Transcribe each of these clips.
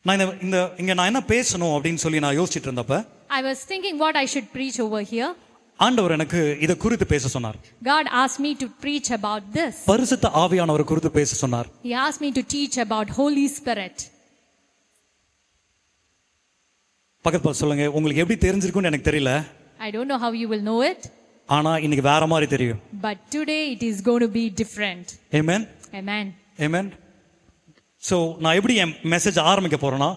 நான் இங்க நான் என்ன பேசணும் அப்படின்னு சொல்லி நான் யோசிச்சுட்டு இருந்தப்ப I was thinking what I should preach over here. ஆண்டவர் எனக்கு இதை குறித்து பேச சொன்னார். God asked me to preach about this. பரிசுத்த ஆவியானவர் குறித்து பேச சொன்னார். He asked me to teach about Holy Spirit. பக்கத்துல சொல்லுங்க, உங்களுக்கு எப்படி தெரிஞ்சிருக்கும்னு எனக்கு தெரியல. I don't know how you will know it. ஆனா இன்னைக்கு வேற மாதிரி தெரியும். But today it is going to be different. Amen. Amen. Amen. So நான் எப்படி என் மெசேஜ் ஆரம்பிக்க போறேன்னா,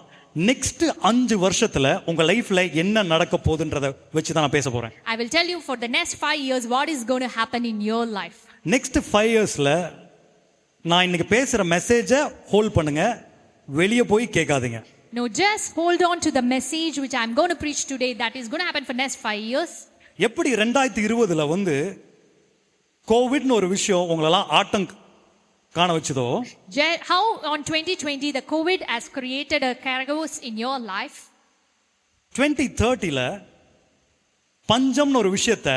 நெக்ஸ்ட் 5 வருஷத்துல உங்க லைஃப்ல என்ன நடக்க போகுதுன்றத வச்சு தான் நான் பேச போறேன். I will tell you for the next 5 years what is going to happen in your life. Next 5 இயர்ஸ்ல நான் இன்னைக்கு பேசுற மெசேஜை ஹோல்ட் பண்ணுங்க, வெளியே போய் கேட்காதீங்க. No, just hold on to the message which I am going to preach today. That is going to happen for next 5 years. எப்படி 2020ல வந்து கோவிட்னு ஒரு விஷயம் உங்களெல்லாம் ஆட்டம் காண வச்சதோ, How on 2020 the COVID has created a chaos in your life. 2030ல பஞ்சம்னு ஒரு விஷயத்தை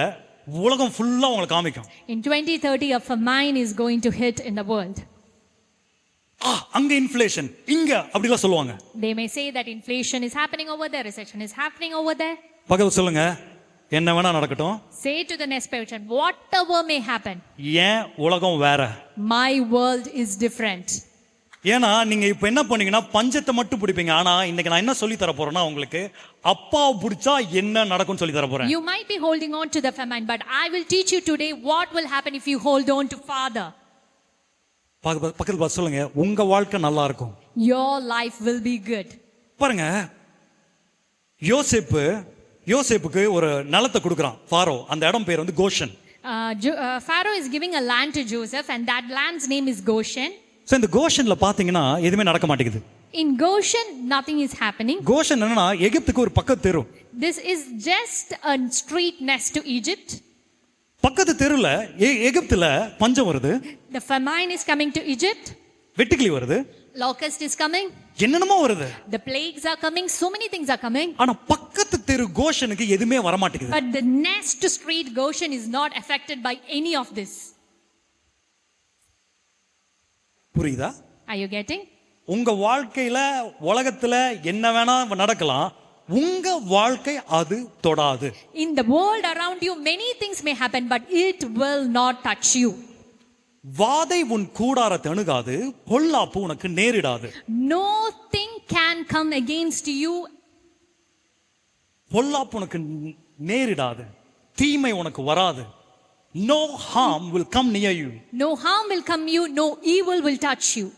உலகம் ஃபுல்லா உங்களுக்கு காமிக்கும். In 2030 a famine is going to hit in the world. அங்க இன்ஃப்ளேஷன், இங்க அப்படிலாம் சொல்லுவாங்க. They may say that inflation is happening over there, recession is happening over there. பக்கத்துல சொல்லுங்க, என்ன வேணா நடக்கட்டும். Say to the next person, whatever may happen. ஏன் உலகம் வேற? My world is different. ஏன்னா நீங்க இப்ப என்ன பண்ணீங்கன்னா பஞ்சத்தை மட்டும் பிடிப்பீங்க. ஆனா இன்னைக்கு நான் என்ன சொல்லி தர போறேன்னா, உங்களுக்கு அப்பாவை பிடிச்சா என்ன நடக்கும்னு சொல்லி தர போறேன். You might be holding on to the famine, but I will teach you today what will happen if you hold on to Father. பக்கத்துல பார்த்து சொல்லுங்க, உங்க வாழ்க்கை நல்லா இருக்கும். Your life will be good. பாருங்க, யோசேப்புக்கு ஒரு நிலத்தை கொடுக்குறான் ஃபாரோ. அந்த இடம் பேர் வந்து கோஷன். Pharaoh is giving a land to Joseph and that land's name is Goshen. So இந்த கோஷன்ல பாத்தீங்கன்னா எதுவுமே நடக்க மாட்டேங்குது. In Goshen nothing is happening. கோஷன் என்னன்னா எகிப்துக்கு ஒரு பக்கத்து தெரு. This is just a street next to Egypt. பக்கத்து தெருல எகிப்துல பஞ்சம் வருது. The famine is coming to Egypt. வெட்டுக்கிளி வருது. Locust is coming. என்னென்னமோ வருது. The plagues are coming. So many things are coming. ஆனா பக்கத்து தெரு கோஷனுக்கு எதுவுமே வர மாட்டேங்குது. But the next street Goshen is not affected by any of this. புரியுதா? Are you getting? உங்க வாழ்க்கையில உலகத்துல என்ன வேணா நடக்கலாம், உங்க வாழ்க்கை அது தொடாது. In the world around you many things may happen but it will not touch you. வாதை உன் கூடாரத்தை அணுகாது, பொல்லாப்பு உனக்கு நேரிடாது. Nothing can come against you. பொல்லாப்பு உனக்கு நேரிடாது, தீமை உனக்கு வராது. No harm will come near you. No harm will come you, no evil will touch you.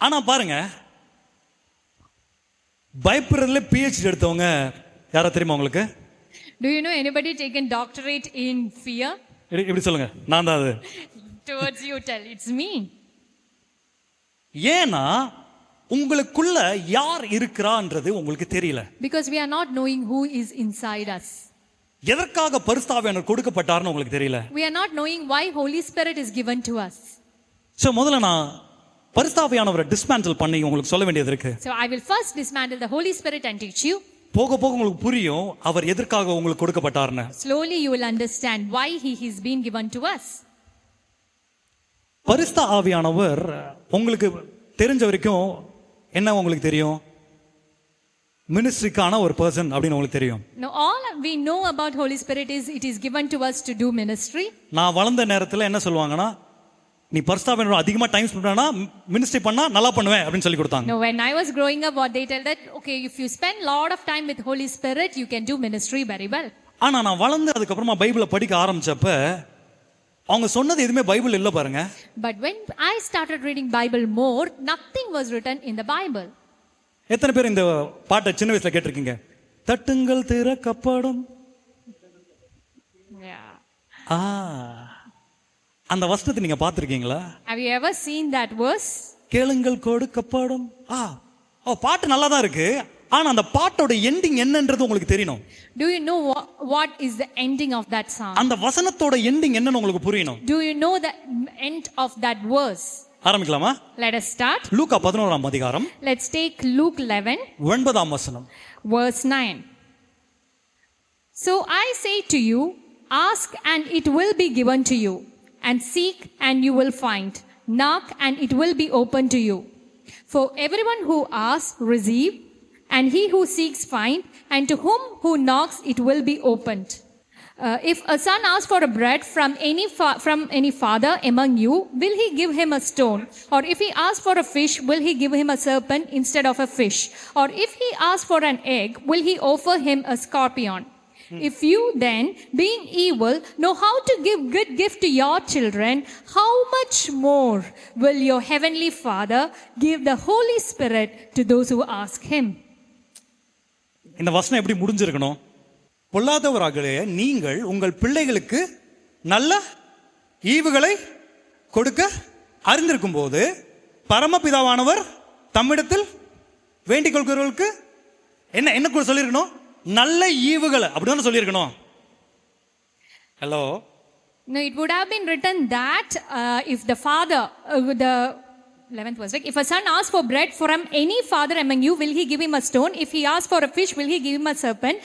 ஆனா பாருங்க, பயப்படுறதுல PhD எடுத்தவங்க யாரா தெரியுமா உங்களுக்கு? Do you know anybody taken doctorate in fear? இப்படி சொல்லுங்க, நான் தான் அது. Towards you tell, it's me. ஏன்னா உங்களுக்குள்ள யார் இருக்கிறான்றது உங்களுக்கு தெரியல. Because we are not knowing who is inside us. எதற்காக பரிசுத்த ஆவியானவர் கொடுக்கப்பட்டார்னு உங்களுக்கு தெரியல. We are not knowing why Holy Spirit is given to us. So முதல்ல நான் பரிசுத்த ஆவியானவரை டிஸ்மேண்டில் பண்ணி உங்களுக்கு சொல்ல வேண்டியது இருக்கு. So I will first dismantle the Holy Spirit and teach you. போக போக உங்களுக்கு புரியும் அவர் எதற்காக உங்களுக்கு கொடுக்கப்பட்டார்னு. Slowly you will understand why he has been given to us. பரிசுத்த ஆவியானவர் உங்களுக்கு தெரிஞ்ச வரைக்கும் என்ன உங்களுக்கு தெரியும்? மினிஸ்ட்ரிக்கான ஒரு பர்சன் அப்படின்னு உங்களுக்கு தெரியும். Now all we know about Holy Spirit is it is given to us to do ministry. நான் வளர்ந்த நேரத்துல என்ன சொல்லுவாங்கன்னா, நீ பரிசுத்த ஆவியானவரோட அதிகமா டைம் ஸ்பெண்ட் பண்ணா மினிஸ்ட்ரி பண்ணா நல்லா பண்ணுவேன் அப்படின்னு சொல்லி கொடுத்தாங்க. No, when I was growing up what they tell that okay if you spend lot of time with Holy Spirit you can do ministry very well. ஆனா நான் வளர்ந்து அதுக்கு அப்புறமா பைபிளை படிக்க ஆரம்பிச்சப்ப அவங்க சொன்னது எதுவுமே பைபிள் இல்ல பாருங்க. But when I started reading Bible more nothing was written in the Bible. எத்தனை பேர் இந்த பாட்டை சின்ன வயசுல கேட்டிருக்கீங்க? தட்டுங்கள் திறக்கப்படும். அந்த வசனத்தை நீங்க பார்த்திருக்கீங்களா? Have you ever seen that verse? கேளுங்கள் கொடுக்கப்படும். பாட்டு நல்லா தான் இருக்கு, ஆனா அந்த பாட்டோட எண்டிங் என்னன்றது உங்களுக்கு தெரியணும். Do you know what is the ending of that song? அந்த வசனத்தோட எண்டிங் என்னன்னு உங்களுக்கு புரியணும். Do you know the end of that verse? ஆரம்பிக்கலாமா? Let us start. லூக்கா 11ஆம் அதிகாரம். Let's take Luke 11 9ஆம் வசனம். Verse 9. So I say to you, ask and it will be given to you, and seek and you will find, Knock and it will be open to you. For everyone who asks, receive, and he who seeks, find, and to whom who knocks, it will be opened. If a son asks for a bread from any father among you, will he give him a stone? Or if he asks for a fish, will he give him a serpent instead of a fish? Or if he asks for an egg, will he offer him a scorpion? If you then, being evil, know how to give good gift to your children, how much more will your heavenly Father give the Holy Spirit to those who ask him? இந்த வசனம் எப்படி முடிஞ்சிருக்கணும்? பொல்லாதவராகவே நீங்கள் உங்கள் பிள்ளைகளுக்கு நல்ல ஈவுகளை கொடுக்க அறிந்திருக்கும் போது பரமபிதாவானவர் தம்மிடத்தில் வேண்டிக் கொள்கிறவர்களுக்கு என்ன கூட சொல்லியிருக்கணும்? நல்ல ஈவுகளை அப்படிதான் சொல்லியிருக்கணும். Hello. No, it would have been written that if the father, the 11th verse, like, if a son asks for bread from any father among you, will he give him a stone? If he asks for a fish, will he give him a serpent?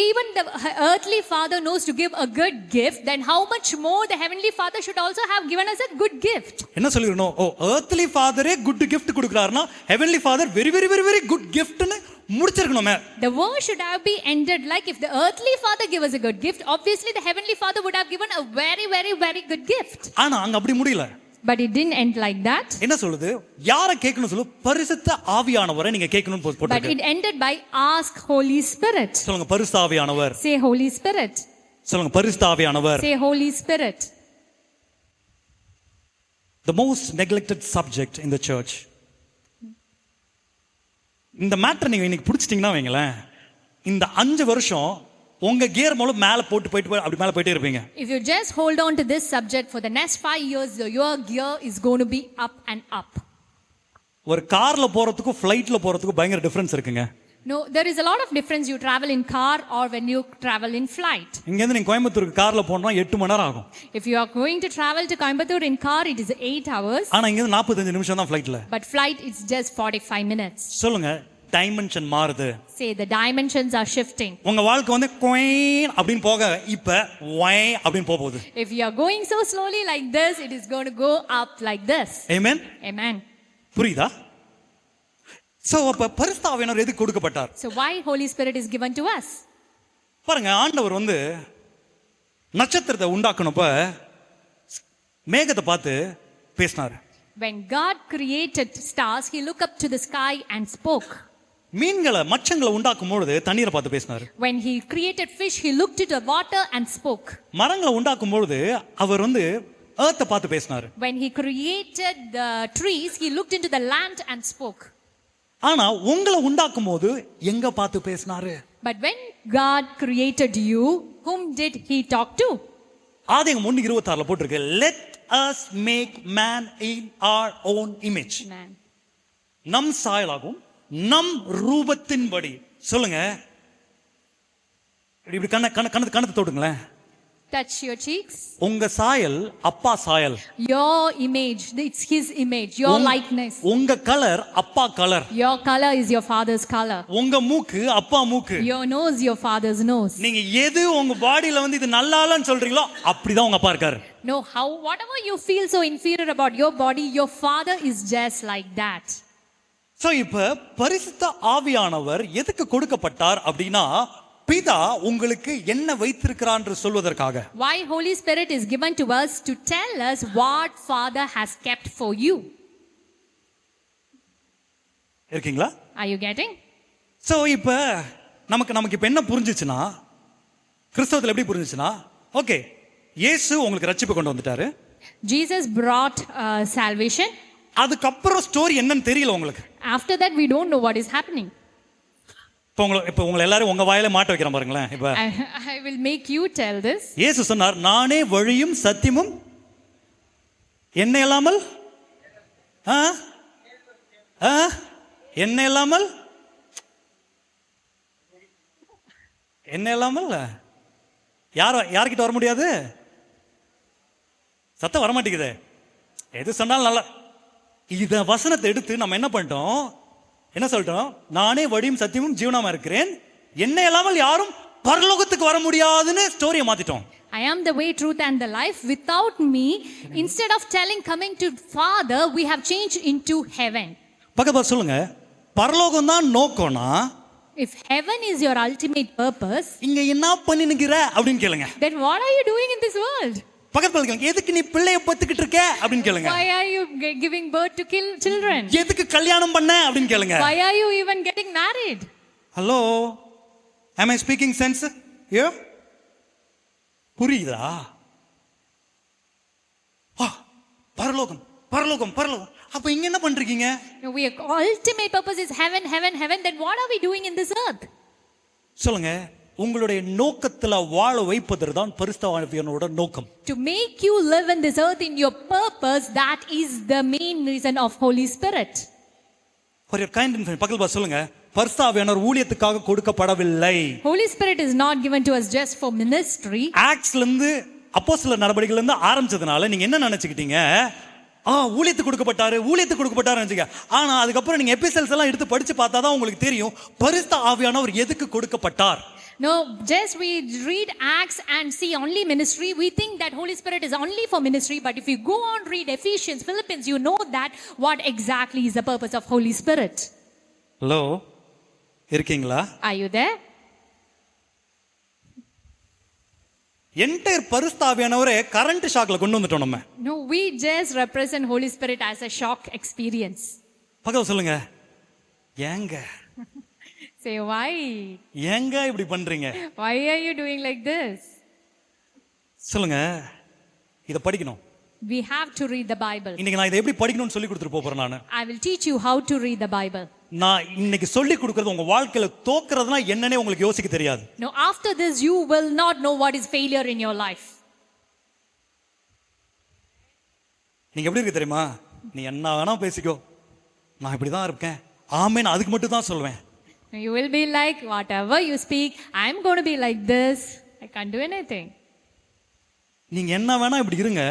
Even the earthly father knows to give a good gift, then how much more the heavenly father should also have given us a good gift. என்ன சொல்லிரணும்? ஓ, earthly father good gift கொடுக்கறாருனா heavenly father very very very very good gift னு முடிச்சிருக்கணுமே. The verse should have been ended like, if the earthly father gave us a good gift, obviously the heavenly father would have given a very very very good gift. ஆனா அங்க அப்படி முடியல. But it didn't end like that. என்ன சொல்லுது? யாரை கேட்கணும் சொல்லு? பரிசுத்த ஆவியானவரை நீங்க கேட்கணும் போட்டுருக்கு. But it ended by ask Holy Spirit. சொல்லுங்க பரிசுத்த ஆவியானவர். Say Holy Spirit. சொல்லுங்க பரிசுத்த ஆவியானவர். Say Holy Spirit. The most neglected subject in the church. இந்த மேட்டர் நீங்க இன்னைக்கு பிடிச்சிட்டீங்கன்னா வைங்களேன், இந்த 5 வருஷம் உங்க கியர் மூலம் மேல போயிட்டு அப்படி மேல போயிட்டே இருப்பீங்க. If you just hold on to this subject for the next 5 years, your gear is going to be up and up. ஒரு கார்ல போறதுக்கும் ஃளைட்ல போறதுக்கும் பயங்கர டிஃபரன்ஸ் இருக்குங்க. No, there is a lot of difference. You travel in car or when you travel in flight. இங்க இருந்து நீங்க கோயம்புத்தூருக்கு கார்ல போறோம்னா 8 மணி நேரம் ஆகும். If you are going to travel to Coimbatore in car, it is 8 hours. ஆனா இங்க இருந்து 45 நிமிஷம் தான் ஃளைட்ல. But flight it's just 45 minutes. சொல்லுங்க டைமென்ஷன் மாறுது. Say the dimensions are shifting. உங்க வாழ்க்கை வந்து குயின் அப்படினு போக இப்ப வை அப்படினு போகுது. If you are going so slowly like this, it is going to go up like this. Amen. Amen. புரியுதா? சோ அப்ப பரிசுத்த ஆவியானவர் எதுக்கு கொடுக்கப்பட்டார்? So why Holy Spirit is given to us? பாருங்க, ஆண்டவர் வந்து நட்சத்திரத்தை உண்டாக்குனப்ப மேகத்தை பார்த்து பேசினார். When God created stars, he looked up to the sky and spoke. மீன்களை மச்சங்களை உண்டாக்கும் பொழுது தண்ணீரை பார்த்து பேசினார். When he created fish, he looked to the water and spoke. மரங்களை உண்டாக்கும் பொழுது அவர் வந்து earth பார்த்து பேசினார். When he created the trees, he looked into the land and spoke. ஆனா உங்களை உண்டாக்கும் போது எங்க பார்த்து பேசினாரு? But when God created you, whom did he talk to? ஆதியாகமம் 1:26ல போட்டிருக்கு, let us make man in our own image. Man. நம் சாயலாகும் நம் ரூபத்தின்படி. சொல்லுங்க, இப்படி கண்ணத்தை தொடுங்களேன். Touch your cheeks. உங்க சாயல் அப்பா சாயல். Your image, it's his image, your likeness. உங்க கலர் அப்பா colour. Your color is your father's color. உங்க மூக்கு அப்பா மூக்கு. Your nose, your father's nose. நீங்க எது உங்க பாடியில வந்து இது நல்லா இல்லன்னு சொல்றீங்களோ அப்படிதான் உங்க அப்பா இருக்காரு. No, whatever you feel so inferior about your body, your father is just like that. So இப்ப பரிசுத்த ஆவியானவர் எதுக்கு கொடுக்கப்பட்டார் அப்படின்னா, பிதா உங்களுக்கு என்ன வைத்திருக்கிறார் என்று சொல்வதற்காக. Why Holy Spirit is given to us to tell us what Father has kept for you. இருக்கீங்களா? Are you getting? சோ இப்ப நமக்கு இப்ப என்ன புரிஞ்சிச்சுனா, கிறிஸ்தவத்துல எப்படி புரிஞ்சிச்சுனா, ஓகே இயேசு உங்களுக்கு ரட்சிப்பு கொண்டு வந்துட்டாரு. Jesus brought salvation. அதுக்கு அப்புறம் ஸ்டோரி என்னன்னு தெரியல உங்களுக்கு. After that we don't know what is happening. இப்ப உங்களை எல்லாரும் உங்க வாயில மாட்ட வைக்கிறேன் பாருங்களேன். இப்ப I will make you tell this. இயேசு சொன்னார், நானே வழியும் சத்தியமும் என்ன இல்லாமல் என்ன இல்லாமல் யார்கிட்ட வர முடியாது? சத்தம் வர மாட்டேங்குது. எது சொன்னாலும் நல்லா. இத வசனத்தை எடுத்து நம்ம என்ன பண்ணிட்டோம்? என்ன சொல்றோம்? நானே வழியும் சத்தியமும் ஜீவனமா இருக்கிறேன், என்ன இல்லாமல் யாரும் பரலோகத்துக்கு வர முடியாதுன்னு ஸ்டோரியை மாத்திட்டோம். I am the way, truth, and the life. Without me, instead of telling coming to Father, we have changed into heaven. பக்கத்துல சொல்லுங்க, பரலோகம் தான் நோக்கம்னா If heaven is your ultimate purpose, இங்க என்ன பண்ணினுக்கிற அப்படின்னு கேளுங்க. then what are you doing in this world? பக்கத்துல கேளுங்க, எதுக்கு நீ பிள்ளைய பத்துக்கிட்டு இருக்க அப்படின்னு கேளுங்க. Why are you giving birth to kill children? எதுக்கு கல்யாணம் பண்ண அப்படின்னு கேளுங்க. Why are you even getting married? Hello, am I speaking sense? Yeah? புரியுதா? பரலோகம் பரலோகம் பரலோகம், அப்ப இங்க என்ன பண்றீங்க? No, ultimate purpose is heaven, heaven, heaven. Then what are we doing in this earth? சொல்லுங்க, உங்களுடைய நோக்கத்துல வாழ வைப்பது தான் பரிசுத்த ஆவியானவரோட நோக்கம். To make you live in this earth in your purpose, that is the main reason of Holy Spirit. For your kind information, பக்கத்துல சொல்லுங்க, பரிசுத்த ஆவியானவர் ஊழியத்துக்காக கொடுக்கப்படவில்லை. Holy Spirit is not given to us just for ministry. ஆக்ட்ஸ்ல இருந்து அப்போஸ்தலர் நடவடிக்கையில இருந்து ஆரம்பிச்சதுனால நீங்க என்ன நினைச்சுக்கிட்டீங்க? ஊழியத்துக்கு கொடுக்கப்பட்டாரு நினைச்சீங்க. ஆனா அதுக்கப்புறம் நீங்க எபிசோட்ஸ் எல்லாம் எடுத்து படிச்சு பார்த்தா தான் உங்களுக்கு தெரியும் பரிசுத்த ஆவியானவர் எதுக்கு கொடுக்கப்பட்டார். No, just we read Acts and see only ministry. We think that Holy Spirit is only for ministry. But if you go on read Ephesians, Philippians, you know that what exactly is the purpose of Holy Spirit. Hello, இருக்கீங்களா? Are you there? Entire பரிசுத்த ஆவியானவரே current ஷாக்ல கொண்டு வந்துட்டோம் நம்ம. No, we just represent Holy Spirit as a shock experience. பக்கத்துல சொல்லுங்க, ஏங்க Say why? ஏங்க இப்படி பண்றீங்க? Why are you doing like this? சொல்லுங்க, இத படிக்கணும். We have to read the Bible. இன்னைக்கு நான் இத எப்படி படிக்கணும்னு சொல்லி கொடுத்துட்டு போறேன் நான். I will teach you how to read the Bible. நான் இன்னைக்கு சொல்லி கொடுக்கிறது உங்க வாழ்க்கையில தோக்குறதுனா என்னன்னே உங்களுக்கு யோசிக்க தெரியாது. No, after this you will not know what is failure in your life. நீங்க எப்படி இருக்கு தெரியுமா? நீ என்ன வேணா பேசிக்கோ, நான் இப்படி தான் இருக்கேன், ஆமென், அதுக்கு மட்டும் தான் சொல்வேன். You will be like, whatever you speak, I am going to be like this. I can't do anything. நீங்க என்ன வேணா இப்படி இருங்க,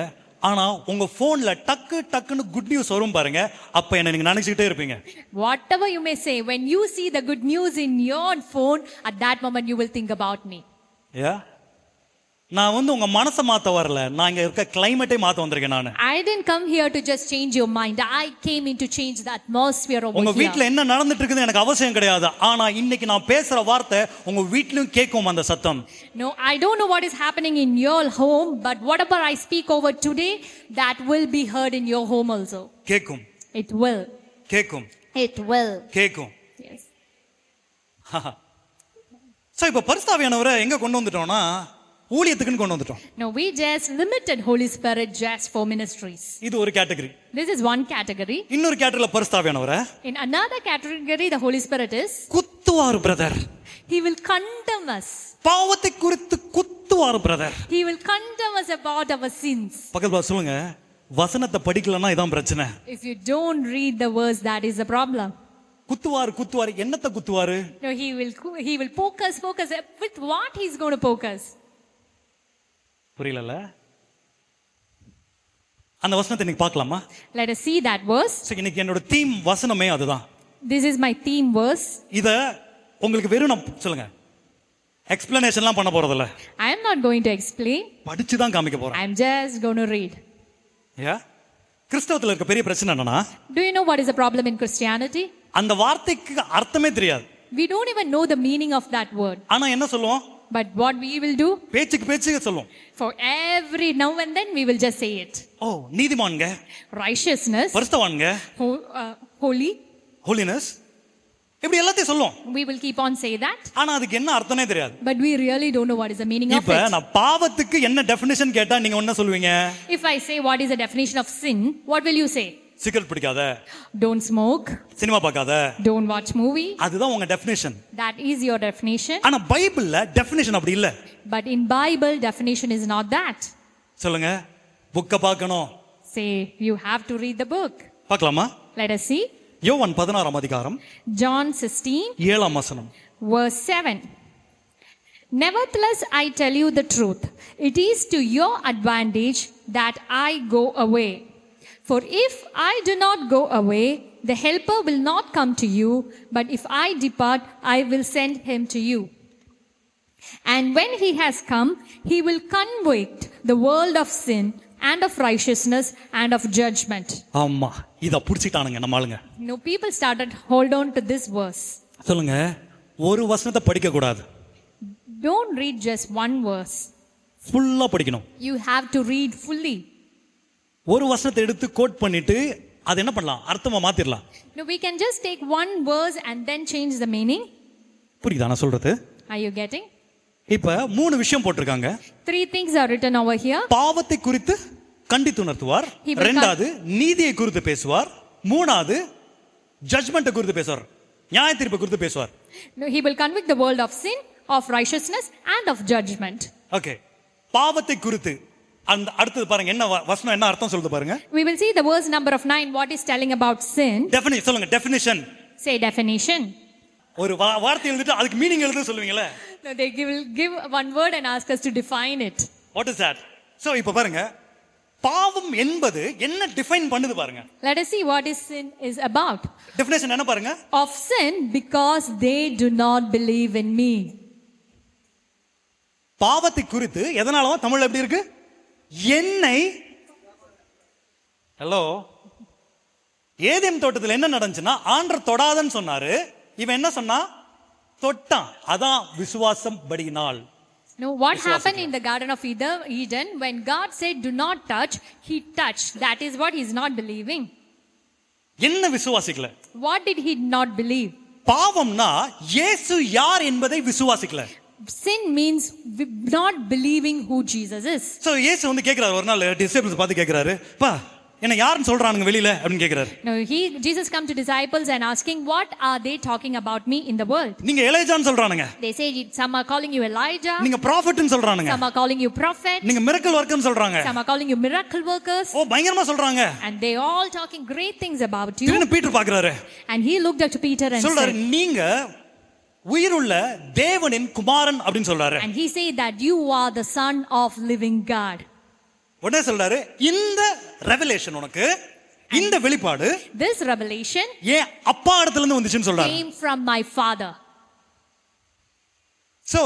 ஆனா உங்க போன்ல டக்கு டக்குன்னு குட் நியூஸ் வரும் பாருங்க, அப்ப என்ன நீங்க நினைச்சிட்டே இருப்பீங்க. Whatever you may say, when you see the good news in your phone, at that moment you will think about me. Yeah? நான் உங்க மனசை மாத்த வரல, நான் இங்க இருக்க கிளைமேட்டை மாத்த வந்திருக்கேன் நான். I didn't come here to just change your mind. I came in to change the atmosphere over here. உங்க வீட்ல என்ன நடந்துட்டு இருக்குன்னு எனக்கு அவசியம் கிடையாது, ஆனா இன்னைக்கு நான் பேசுற வார்த்தை உங்க வீட்லயும் கேட்கும் அந்த சத்தம். No, I don't know what is happening in your home, but whatever I speak over today, that will be heard in your home also. கேட்கும். It will. கேட்கும். It will. கேட்கும். Yes. சோ இப்ப பரிசுத்த ஆவியானவரை எங்க கொண்டு வந்துட்டோம்னா ஊழியத்துக்குன்னு கொண்டு வந்துட்டோம். No, we just limited Holy Spirit just for ministries. இது ஒரு category. This is one category. இன்னொரு கேட்டகரியில பரிசுத்த ஆவியானவரை In another category, the Holy Spirit is குத்துவார் brother. He will condemn us. பாவத்தை குறித்து குத்துவார் brother. He will condemn us about our sins. பக்கத்துல சொல்லுங்க, வசனத்தை படிக்கலன்னா இதான் பிரச்சனை. If you don't read the verse, that is the problem. குத்துவார் என்னத்தை குத்துவாரு? No, he will poke us. With what he's going to poke us? புரியல. அந்த வசனத்தை இன்னைக்கு பார்க்கலாமா? Let us see that verse. இன்னைக்கு என்னோட தீம் வசனமே அதுதான். This is my theme verse. இத உங்களுக்கு வெறும் நான் சொல்லுங்க, எக்ஸ்பிளனேஷன்லாம் பண்ண போறது இல்ல. I am not going to explain. படிச்சு தான் காமிக்க போறேன். I am just going to read. கிறிஸ்தவத்துல இருக்க பெரிய பிரச்சனை என்னன்னா, Do you know what is the problem in Christianity? அந்த வார்த்தைக்கு அர்த்தமே தெரியாது. We don't even know the meaning of that word. ஆனா என்ன சொல்லுவோம்? But what we will do? பேச்சுக்கு சொல்லுவோம். For every now and then we will just say it. நீதிமான்ங்க, Righteousness, பரிசுத்தவான்ங்க, holy, holiness, இப்படி எல்லாத்தையும் சொல்லுவோம். We will keep on say that. ஆனா அதுக்கு என்ன அர்த்தமே தெரியாது. But we really don't know what is the meaning of it. இப்ப நான் பாவத்துக்கு என்ன டெஃபினிஷன் கேட்டா நீங்க என்ன சொல்லுவீங்க? If I say what is the definition of sin, what will you say? Cigarette பிடிக்காத, Don't smoke, சினிமா பார்க்காத, don't watch movie. அதுதான் உங்க definition. That is your definition. ஆனா பைபிள்ல டெஃபினிஷன் அப்படி இல்ல. But in Bible definition is not that. சொல்லுங்க, புக்க பார்க்கணும். Say you have to read the book. பார்க்கலாமா? Let us see. யோவான் 16 அதிகாரம் John 16 7 வசனம். verse 7. Nevertheless I tell you the truth, it is to your advantage that I go away. For if I do not go away, the helper will not come to you, but if I depart, I will send him to you. And when he has come, he will convict the world of sin and of righteousness and of judgment. ஆமா, இத புடிச்சிட்டானுங்க நம்ம ஆளுங்க. People started hold on to this verse. சொல்லுங்க, ஒரு வசனத்தை படிக்க கூடாது. Don't read just one verse. ஃபுல்லா படிக்கணும். You have to read fully. ஒரு வசனத்தை எடுத்து கோட் பண்ணிட்டு அது என்ன பண்ணலாம், அர்த்தமா மாத்திரலாம். No, we can just take one verse and then change the meaning. புரியுதா நான் சொல்றது? Are you getting? இப்ப 3 விஷயம் போட்டிருக்காங்க. 3 things are written over here. பாவத்தை குறித்து கண்டித்து உணர்த்துவார், He will இரண்டாவது நீதியை குறித்து பேசுவார், மூணாவது ஜட்ஜ்மென்ட் குறித்து பேசுவார், நியாய தீர்ப்பு குறித்து பேசுவார். No, he will convict the world of sin, of righteousness and of judgment. Okay, பாவத்தை குறித்து அந்த அடுத்தது பாருங்க, என்ன வசனம் என்ன அர்த்தம் சொல்லுது பாருங்க. We will see the verse number of 9 what is telling about sin. Definition சொல்லுங்க, டெஃபினிஷன். Say definition. ஒரு வார்த்தை எழுதிட்டு அதுக்கு மீனிங் எழுத சொல்லுவீங்களே. No, they will give one word and ask us to define it. What is that? So இப்ப பாருங்க, பாவம் என்பது என்ன டிஃபைன் பண்ணுது பாருங்க. Let us see what is sin is about. Definition என்ன பாருங்க? Of sin because they do not believe in me. பாவத்தை குறித்து எதனாலவா தமிழ்ல எப்படி இருக்கு? என்னை. ஹலோ, ஏதேம் தோட்டத்தில் என்ன நடந்துச்சுன்னா ஆண்டவர் தொடாதன்னு சொன்னாரு, இவன் என்ன சொன்னா, தொட்டான். அதான் விசுவாசம் படியினால். No, what happened in the Garden of Eden when God said do not touch, he touched. That is what he is not believing. என்ன விசுவாசிக்கல? What did he not believe? பாவம்னா இயேசு யார் என்பதை விசுவாசிக்கல. Sin means not believing who Jesus is. So இயேசு வந்து கேக்குறாரு, ஒரு நாள் disciples பார்த்து கேக்குறாரு, பா என்ன யாருன்னு சொல்றானுங்க வெளியில அப்படின்னு கேக்குறாரு. No, Jesus come to disciples and asking what are they talking about me in the world? நீங்க எலியான்னு சொல்றானுங்க. They say some are calling you Elijah. நீங்க ப்ராஃபட்னு சொல்றானுங்க. Some are calling you prophet. நீங்க மிரக்கல் வர்க்கர்னு சொல்றாங்க. Some are calling you miracle workers. ஓ பயங்கரமா சொல்றாங்க. And they all talking great things about you. திரும்ப Peter பார்க்கறாரு. And he looked up to Peter and சொல்றாரு, said, நீங்க உயிருள்ள தேவனின் குமாரன் அப்படின்னு சொல்றாரு. and he said that you are the son of living God. உடனே சொல்றாரு, இந்த ரெவலேஷன் உனக்கு, இந்த வெளிப்பாடு This revelation ஏன் அப்பா இடத்துல இருந்து வந்துச்சுன்னு சொல்றாரு. came from my father. So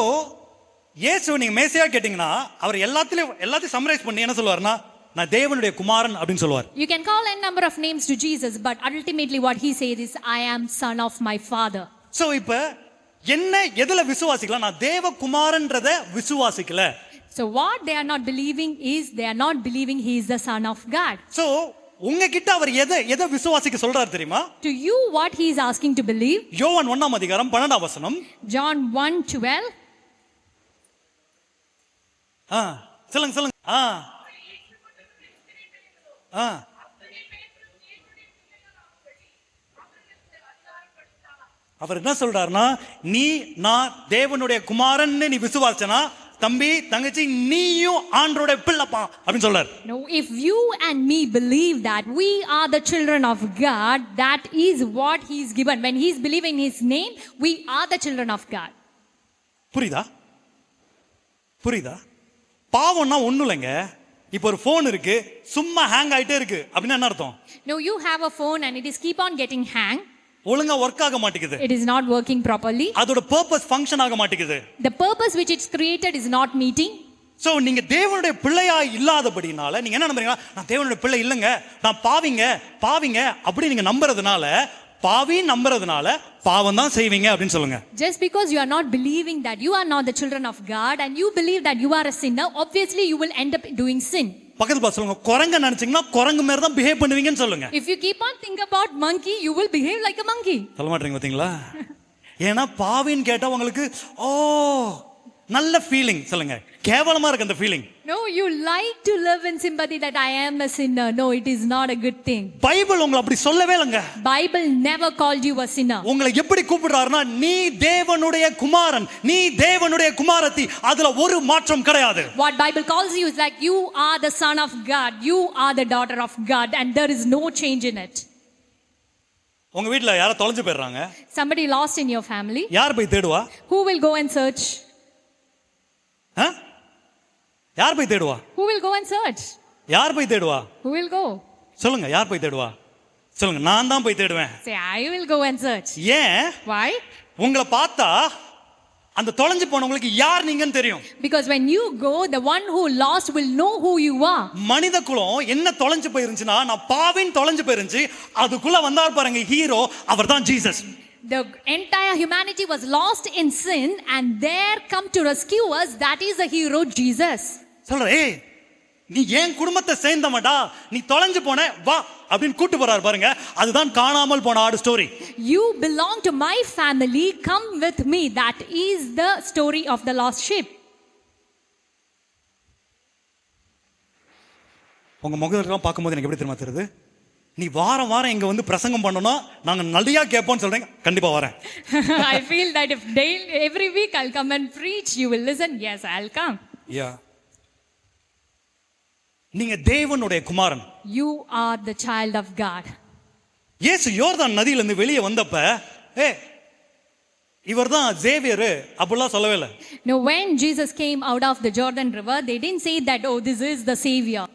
இயேசு நீங்க மேசியா கேட்டிங்கனா அவர் எல்லாத்தையும் சம்மரைஸ் பண்ணி என்ன சொல்வார்னா, நான் தேவனுடைய குமாரன் அப்படினு சொல்வார். You can call a number of names to Jesus, but ultimately what he says is I am son of my father. So இப்ப என்ன எதுல விசுவாசிக்கலாம்? நான் தேவ குமாரன்றத விசுவாசிக்கல. So what they are not believing is they are not believing he is the son of God. So உங்ககிட்ட அவர் எதை விசுவாசிக்க சொல்றாரு தெரியுமா? To you what he is asking to believe? யோவான் 1ஆம் அதிகாரம் 12ஆம் வசனம். John 1:12. சொல்லுங்க. அவர் என்ன சொல்றாருன்னா, நான் தேவனுடைய குமாரன்னு நீ விசுவாசனா, தம்பி தங்கச்சி நீயும் ஆண்டவருடைய பிள்ளைப்பா அப்படின்னு சொல்றாரு. No, if you and me believe that we are the children of God, that is what he is given. When he is believing his name, we are the children of God. புரியுதா? பாவம்னா ஒண்ணும் இல்லைங்க. இப்போ ஒரு phone இருக்கு, சும்மா hang ஆயிட்டே இருக்கு அப்படின்னா என்ன அர்த்தம்? No, you have a phone and it is keep on getting hang. ஒழுங்கா ஒர்க் ஆக மாட்டேங்குது. It is not working properly. அதோட பர்பஸ் ஃபங்க்ஷன் ஆக மாட்டேங்குது. The purpose which it's created is not meeting. So நீங்க தேவனுடைய பிள்ளையா இல்லாதபடினால நீங்க என்ன நம்புறீங்க? நான் தேவனுடைய பிள்ளை இல்லங்க, நான் பாவிங்க அப்படி நீங்க நம்புறதுனால, பாவம் தான் செய்வீங்க அப்படின்னு சொல்லுங்க. Just because you are not believing that you are not the children of God and you believe that you are a sinner, obviously you will end up doing sin. பக்கத்துல பார்த்து சொல்லுங்க, குரங்க நினைச்சீங்கன்னா குரங்கு மாதிரி தான் பிஹேவ் பண்ணுவீங்கன்னு சொல்லுங்க. If you keep on think about monkey, you will behave like a monkey. சொல்ல மாட்டீங்க பாத்தீங்களா? ஏன்னா பாவின்னு கேட்டா உங்களுக்கு நல்ல ஃபீலிங். சொல்லுங்க, கேவலமா இருக்கு அந்த feeling. No, you like to live in sympathy that I am a sinner. No, it is not a good thing. Bible உங்களை அப்படி சொல்லவே இல்லங்க. Bible never called you a sinner. உங்களை எப்படி கூப்பிடுறாருன்னா, நீ தேவனுடைய குமாரன், நீ தேவனுடைய குமாரத்தி. அதுல ஒரு மாற்றம் கிடையாது. What Bible calls you is like you are the son of God, you are the daughter of God, and there is no change in it. உங்க வீட்ல யாரோ தொலைஞ்சு போயிடுறாங்க. Somebody lost in your family. யார் போய் தேடுவா? Who will go and search? யார் போய் தேடுவா? Who will go and search? யார் போய் தேடுவா? Who will go? சொல்லுங்க, யார் போய் தேடுவா? சொல்லுங்க, நான் தான் போய் தேடுவேன். Say I will go and search. ஏன்? Why? உங்களை பார்த்தா அந்த தொலைஞ்சு போனவங்களுக்கு யார் நீங்கன்னு தெரியும். Because when you go, the one who lost will know who you are. மனித குலம் என்ன தொலைஞ்சு போயிருந்துச்சுன்னா, நான் பாவின் தொலைஞ்சு போயிருந்துச்சு, அதுக்குள்ள வந்தார் பாருங்க ஹீரோ, அவர்தான் Jesus. The entire humanity was lost in sin, and there come to rescue us, that is the hero Jesus. சொல்ற, ஏய் நீ ஏன் குடும்பத்தை சேர்ந்தவடா, நீ தொலைஞ்சு போன வா அப்படின்னு கூட்டு போறாரு பாருங்க. அதுதான் காணாமல் போன ஆடு story. You belong to my family, come with me. That is the story of the lost sheep. உங்க முகத்தெல்லாம் பார்க்கும்போது எனக்கு எப்படி தெரியுமா தெரியுது, நீ வாரம் வாரம் இங்க வந்து பிரசங்கம் பண்ணணும், நாங்க நல்லியா கேட்போம்னு சொல்றீங்க. கண்டிப்பா வரேன். I feel that if every week I'll come and preach, you will listen. Yes, I'll come. Yeah. நீங்க தேவனுடைய குமாரன். You are the child of God. இயேசு யோர்தான் நதியில இருந்து வெளியே வந்தப்ப, இவர்தான் சேவியர் அப்படிலாம் சொல்லவே இல்லை. No, when Jesus came out of the Jordan River, they didn't say that, oh, this is the savior.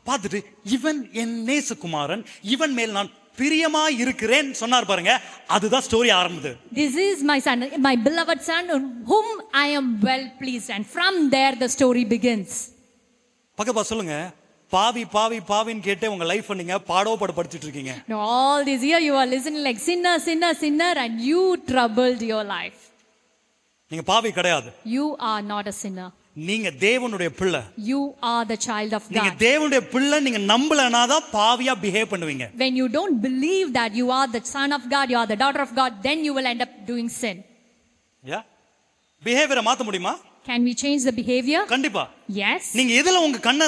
பார்த்துட்டு இவன் என் நேசகுமாரன், இவன் மேல் நான் பிரியமா இருக்கிறேன் சொன்னார் பாருங்க. அதுதான் story ஆரம்பது. This is my son, my beloved son, on whom I am well pleased, and from there the story begins. பக்கபா சொல்லுங்க, பாவி பாவி பாவின்னு கேட்டே உங்க லைஃப் நீங்க படிச்சிட்டு இருக்கீங்க. No, all this year you are listening like sinner, sinner, sinner, and you troubled your life. நீங்க பாவி கிடையாது. You are not a sinner. நீங்க தேவனுடைய பிள்ளை. You are the child of God. நீங்க தேவனுடைய பிள்ளை நீங்க நம்பலனா தான் பாவியா பிஹேவ் பண்ணுவீங்க. When you don't believe that you are the son of God, you are the daughter of God, then you will end up doing sin. யா, பிஹேவியரை மாத்த முடியுமா? Can we change the behavior? கண்டிப்பா. Yes. நீங்க எதுல உங்க கண்ணை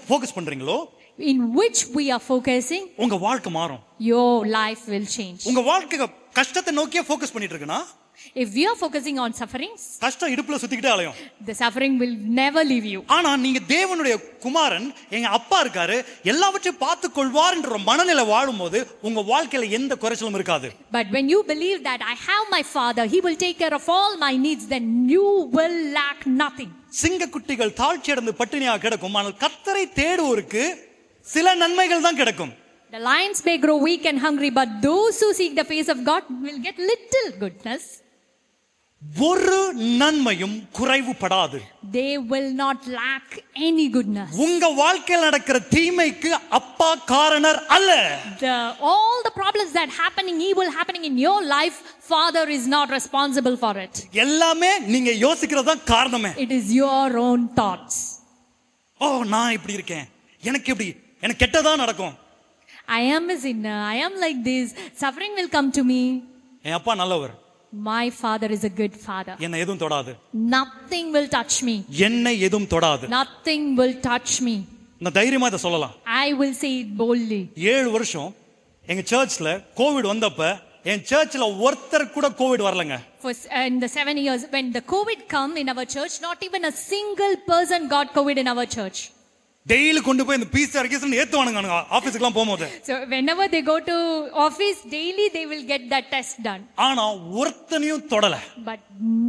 focus பண்றீங்களோ, in which we are focusing, உங்க வாழ்க்கை மாறும். your life will change. உங்க வாழ்க்கை கஷ்டத்தை நோக்கியே ஃபோக்கஸ் பண்ணிட்டு இருக்குனா, if we are focusing on sufferings, கஷ்டம் இடுப்புல சுத்திக்கிட்டே அலையும். the suffering will never leave you. ஆனா நீங்க தேவனுடைய குமாரன், எங்க அப்பா இருக்காரு, எல்லாவற்றையும் பார்த்து கொள்வார்ன்ற மனநிலை வாழும்போது உங்க வாழ்க்கையில எந்த குறைச்சலும் இருக்காது. But when you believe that I have my father, he will take care of all my needs, then you will lack nothing. சிங்கக்குட்டிகள் தாழ்ச்சி அடைந்து பட்டினியாக கிடக்கும், ஆனால் கர்த்தரை தேடுவோருக்கு சில நன்மைகள் தான் கிடைக்கும். The lions may grow weak and hungry, but those who seek the face of God will get little goodness. ஒரு நன்மையும் குறைவுபடாது. They will not lack any goodness. உங்க வாழ்க்கையில் நடக்கிற தீமைக்கு அப்பா காரணர் அல்ல. All the problems that evil happening in your life, father is not responsible for it. எல்லாமே நீங்க யோசிக்கிறது தான் காரணமே. It is your own thoughts. ஓ, நான் இப்படி இருக்கேன், எனக்கு எப்படி, எனக்கு கெட்டதா நடக்கும். I am a sinner, I am like this, suffering will come to me. என் அப்பா நல்லவர். My father is a good father. என்னை எதுவும் தொடாது. Nothing will touch me. என்னை எதுவும் தொடாது. Nothing will touch me. நான் தைரியமா இத சொல்லலாம். I will say it boldly. 7 வருஷம் எங்க சர்ச்ல கோவிட் வந்தப்ப என் சர்ச்ல ஒருத்தர் கூட கோவிட் வரலங்க. In the 7 years when the COVID come in our church, not even a single person got COVID in our church. Daily கொண்டு போய் இந்த PCR கேஸ் ஏத்துவானுங்க ஆபீஸ்க்குலாம் போகும்போது. So whenever they go to office, daily they will get that test done. ஆனா ஒருத்தனையும் தொடல. But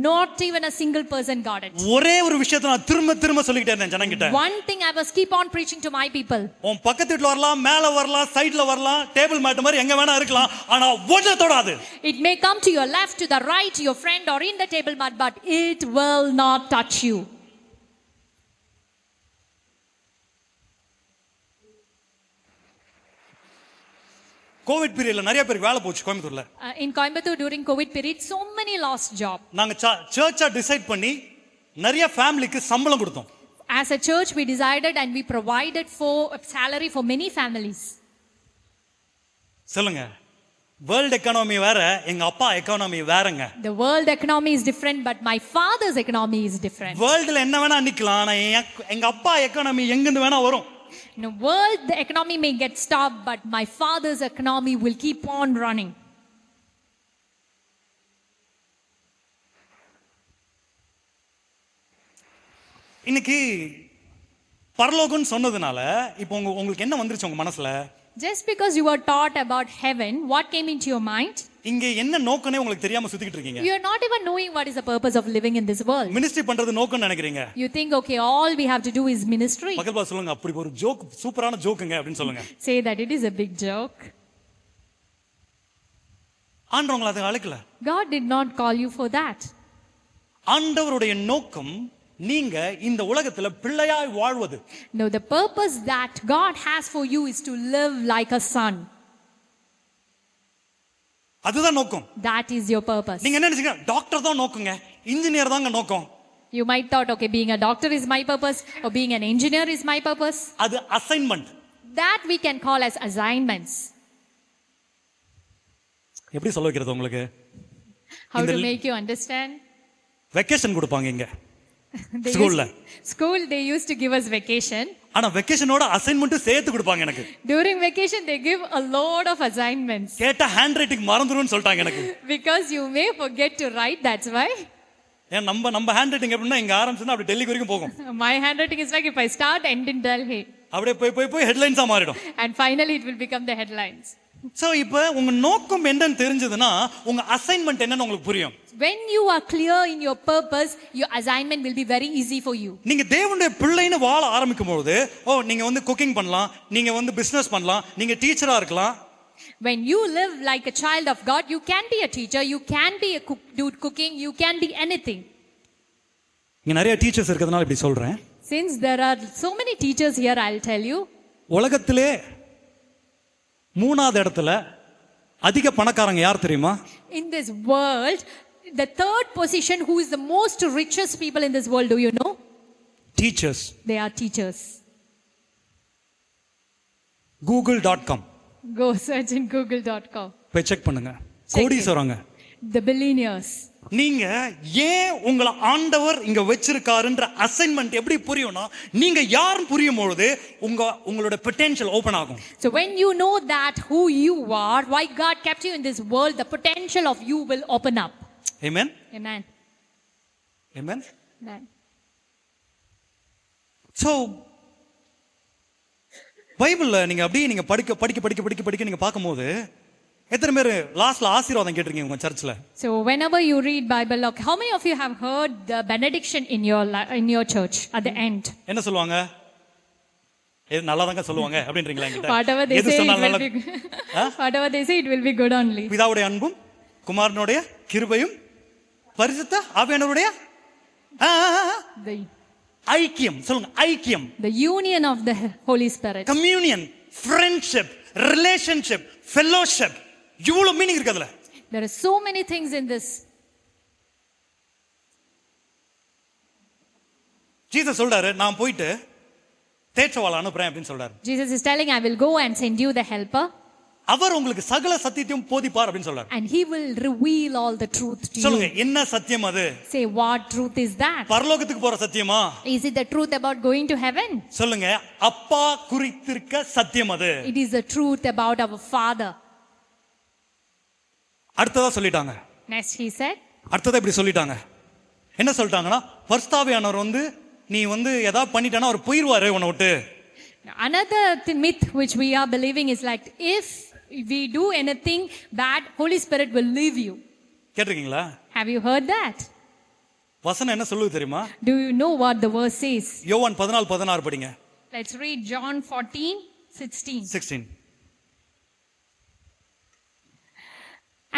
not even a single person got it. ஒரே ஒரு விஷயத்தை நான் திரும்ப சொல்லிட்டே இருந்தேன் ஜனங்கிட்ட. One thing I was keep on preaching to my people. உன் பக்கத்து வீட்ல வரலாம், மேல வரலாம், சைடுல வரலாம், டேபிள் மேட் மாதிரி எங்க வேணா இருக்கலாம், ஆனா ஒண்ணு தொடாது. It may come to your left, to the right, to your friend or in the table mat, but it will not touch you. Covid பீரியட்ல நிறைய பேருக்கு வேலை போச்சு கோயம்புத்தூர்ல. In Coimbatore during COVID period, so many lost job. நாங்க Charcha decide பண்ணி நிறைய ஃபேமிலிக்கு சம்பளம் கொடுத்தோம். As a church we decided and we provided for salary for many families. சொல்லுங்க, வேர்ல்ட் எக்கானமி வேற, எங்க அப்பா எக்கானமி வேறங்க. The world economy is different, but my father's economy is different. வேர்ல்ட்ல என்ன வேணா நிக்கலாம், ஆனா எங்க அப்பா எக்கானமி எங்க இருந்து வேணா வரும். In the world, the economy may get stopped, but my father's economy will keep on running. இன்னைக்கு பரலோகம்னு சொன்னதுனால இப்போ உங்களுக்கு என்ன வந்துருச்சு உங்க மனசுல? Just because you were taught about heaven, what came into your mind? இங்க என்ன நோக்கனே உங்களுக்கு தெரியாம சுத்திட்டு இருக்கீங்க. You are not even knowing what is the purpose of living in this world. Ministry பண்றது நோக்கம்னு நினைக்கிறீங்க. You think, okay, all we have to do is ministry. பக்கத்துல சொல்லுங்க, அப்படி ஒரு ஜோக், சூப்பரான ஜோக்குங்க அப்படினு சொல்லுங்க. Say that it is a big joke. ஆண்டவங்கள அத அழைக்கல. God did not call you for that. ஆண்டவருடைய நோக்கம் நீங்க இந்த உலகத்துல பிள்ளையாய் வாழ்வது. No, the purpose that God has for you is to live like a son. அதுதான் நோக்கம். That is your purpose. நீங்க என்ன நினைச்சீங்க? டாக்டர் தான் நோக்கங்க, இன்ஜினியர் தாங்க நோக்கம். You might thought, okay, being a doctor is my purpose, or being an engineer is my purpose. அது assignment. That we can call as assignments. எப்படி சொல்ல வைக்கிறது உங்களுக்கு? How to make you understand? Vacation கொடுப்பாங்க இங்க ஸ்கூல்ல. School they used to give us vacation. ஆனா வெக்கேஷனோட assignment சேர்த்து கொடுப்பாங்க எனக்கு. During vacation they give a lot of assignments. கேட்ட ஹேண்ட் ரைட்டிங் மறந்துரும்னு சொல்லிட்டாங்க எனக்கு. Because you may forget to write, that's why. ஏன் நம்ம ஹேண்ட் ரைட்டிங் எப்படின்னா இங்க ஆரம்பிச்சா அப்படி டெல்லி வரைக்கும் போகும். My handwriting is like if I start end in Delhi. அப்படியே போய் ஹெட்லைன்ஸா மாறிடும். And finally it will become the headlines. So இப்போ உங்க நோக்கம் என்னன்னு தெரிஞ்சதுன்னா உங்க அசைன்மெண்ட் என்னன்னு உங்களுக்கு புரியும். When you are clear in your purpose, your assignment will be very easy for you. நீங்க தேவனுடைய பிள்ளைன்னு வாழ ஆரம்பிக்கும்போது நீங்க வந்து குக்கிங் பண்ணலாம், நீங்க வந்து பிசினஸ் பண்ணலாம், நீங்க டீச்சரா இருக்கலாம். When you live like a child of God, you can be a teacher, you can be a do cooking, you can be anything. இங்க நிறைய டீச்சர்ஸ் இருக்கிறதுனால இப்படி சொல்றேன். Since there are so many teachers here, I'll tell you. உலகத்திலே மூணாவது இடத்துல அதிக பணக்காரங்க யார் தெரியுமா? In this world, the third position, who is the most richest people in this world, do you know? Teachers. They are teachers. google.com Go search in google.com. போய் check பண்ணுங்க. கோடீஸ்வரங்க. The billionaires. நீங்க ஏன் உங்களை ஆண்டவர் இங்க வச்சிருக்காருன்ற அசைன்மெண்ட் எப்படி புரியும்னா நீங்க யாரும் புரியும் பொழுது உங்களோட பொட்டன்ஷியல் ஓபன் ஆகும். So when you know that who you are, why God kept you in this world, the potential of you will open up. Amen. Amen. Amen. Amen. So பைபிள்ல நீங்க அப்படியே நீங்க படிக்க நீங்க பார்க்கும்போது எத்தனை பேர் லாஸ்ட்ல ஆசீர்வாதம் கேட்டிருக்கீங்க உங்க சர்ச்ல? So whenever you read Bible, how many of you have heard the benediction in your church at the end? என்ன சொல்லுவாங்க? நல்லாதாங்க சொல்லுவாங்க அப்படின்றீங்களா என்கிட்ட? Whatever they say it will be whatever they say it will be good only. பிதாவுடைய அன்பும் குமாரனுடைய கிருபையும் பரிசுத்த ஆவியானவருடைய ஐக்கியம், சொல்லுங்க ஐக்கியம். The union of the Holy Spirit. Communion, friendship, relationship, fellowship. இவ்வளவு மீனிங் இருக்கு அதுல. There are so many things in this. Jesus சொல்றாரு நான் போயிட்டு தேற்றவாளை அனுப்புறேன் அப்படின்னு சொல்றாரு. Jesus is telling, I will go and send you the helper. அவர் உங்களுக்கு சகல சத்தியத்தையும் போதிப்பார் அப்படின்னு சொல்றாரு. And he will reveal all the truth to you. சொல்லுங்க என்ன சத்தியம் அது? Say, what truth is that? பரலோகத்துக்கு போற சத்தியமா? Is it the truth about going to heaven? சொல்லுங்க அப்பா குறித்திருக்க சத்தியம் அது. It is the truth about our Father. அடுத்ததா சொல்லிட்டாங்க. Next he said. அடுத்ததா இப்படி சொல்லிட்டாங்க. என்ன சொல்லிட்டாங்கன்னா பரிசுத்தாவியானவர் வந்து நீ வந்து ஏதாவது பண்ணிட்டேன்னா அவர் போயிடுவாரு உன்னை விட்டு. Another myth which we are believing is like if we do anything bad, Holy Spirit will leave you. கேட்டிருக்கீங்களா? Have you heard that? வசனம் என்ன சொல்லுது தெரியுமா? Do you know what the verse says? யோவான் 14:16 படிங்க. Let's read John 14:16.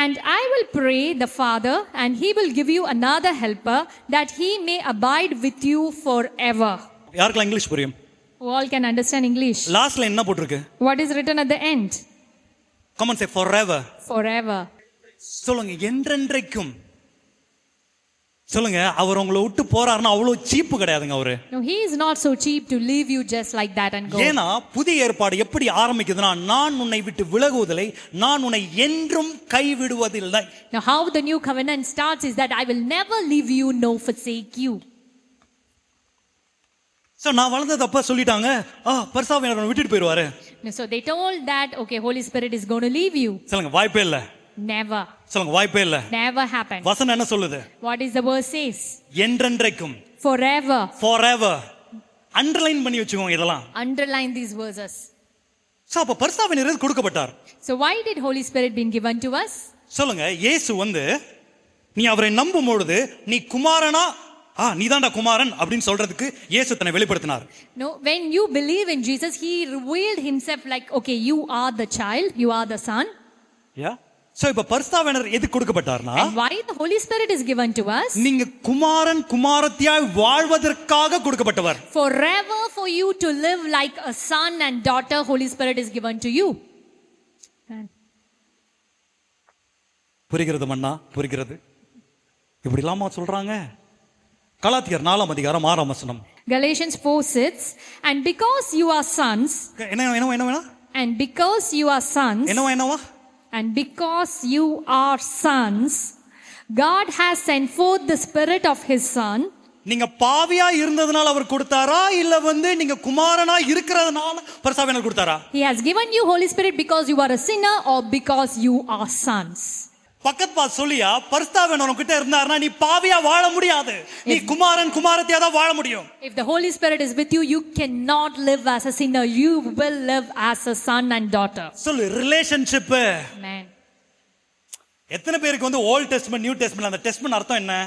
And I will pray the Father, and he will give you another helper, that he may abide with you forever. யாருக்கெல்லாம் English புரியும்? All can understand English. லாஸ்ட்ல என்ன போட்டிருக்கு? What is written at the end? Come on, say forever. Forever. சொல்லுங்க என்றென்றைக்கும். சொல்லுங்க அவர் உங்களை விட்டு போறாருன்னா அவ்வளவு சீப்பு கிடையாதுங்க அவரு. No, he is not so cheap to leave you just like that and go. ஏனா புதிய ஏற்பாடு எப்படி ஆரம்பிக்குதுன்னா நான் உன்னை விட்டு விலகுவதில்லை, நான் உன்னை என்றும் கைவிடுவதில்லை. Now how the new covenant starts is that I will never leave you nor forsake you. So நான் வளர்ந்ததப்ப சொல்லிட்டாங்க பரிசுத்தாவியானவர் விட்டுட்டு போயிடுவாரு. So they told that okay, Holy Spirit is going to leave you. சொல்லுங்க வாய்ப்பே இல்ல. Never. சொல்லுங்க வாய்ப்பே இல்ல. Never happened. வசனம் என்ன சொல்லுது? What is the verse says? என்றென்றைக்கும். Forever. Forever. அண்டர்லைன் பண்ணி வச்சுக்கோங்க இதெல்லாம். Underline these verses. சோ அப்ப பரிசுத்தாவியானவர் கொடுக்கப்பட்டார். So why did Holy Spirit been given to us? சொல்லுங்க இயேசு வந்து நீ அவரை நம்பும் பொழுது நீ குமாரனா நீதான்டா குமாரன் அப்படின்னு சொல்றதுக்கு இயேசு தன்னை வெளிப்படுத்தினார். No, when you believe in Jesus, he revealed himself like okay, you are the child, you are the son. Yeah. So இப்ப பரிசுத்தாவியானவர் எதுக்கு கொடுக்கப்பட்டார்னா, And why the Holy Spirit is given to us? நீங்க குமாரன் குமாரத்தியாய் வாழ்வதற்காக கொடுக்கப்பட்டவர். Forever for you to live like a son and daughter, Holy Spirit is given to you. புரிகிறது மன்னா, புரிகிறது. இப்படி இல்லாம சொல்றாங்க. கலாத்தியர் 4 அதிகாரம் 6 வசனம். Galatians 4:6, and because you are sons, என்ன and because you are sons, என்னவா and because you are sons, God has sent forth the Spirit of His Son. நீங்க பாவியா இருந்ததனால அவர் கொடுத்தாரா, இல்ல நீங்க குமாரனா இருக்கிறதுனால பரிசுத்தாவியானவர் கொடுத்தாரா? He has given you Holy Spirit because you are a sinner or because you are sons. பக்கத்து பார்த்து சொல்லியா, பரிசுத்தாவியானவர் உன்கிட்ட இருந்தாருன்னா நீ பாவியா வாழ முடியாது, நீ குமாரன் குமாரத்தியா தான் வாழ முடியும். If the Holy Spirit is with you, you cannot live as a sinner, you will live as a son and daughter. சொல்லு, ரிலேஷன்ஷிப். Amen. எத்தனை பேருக்கு ஓல்ட் டெஸ்ட்மென்ட் நியூ டெஸ்ட்மென்ட் அந்த டெஸ்ட்மென்ட் அர்த்தம் என்ன?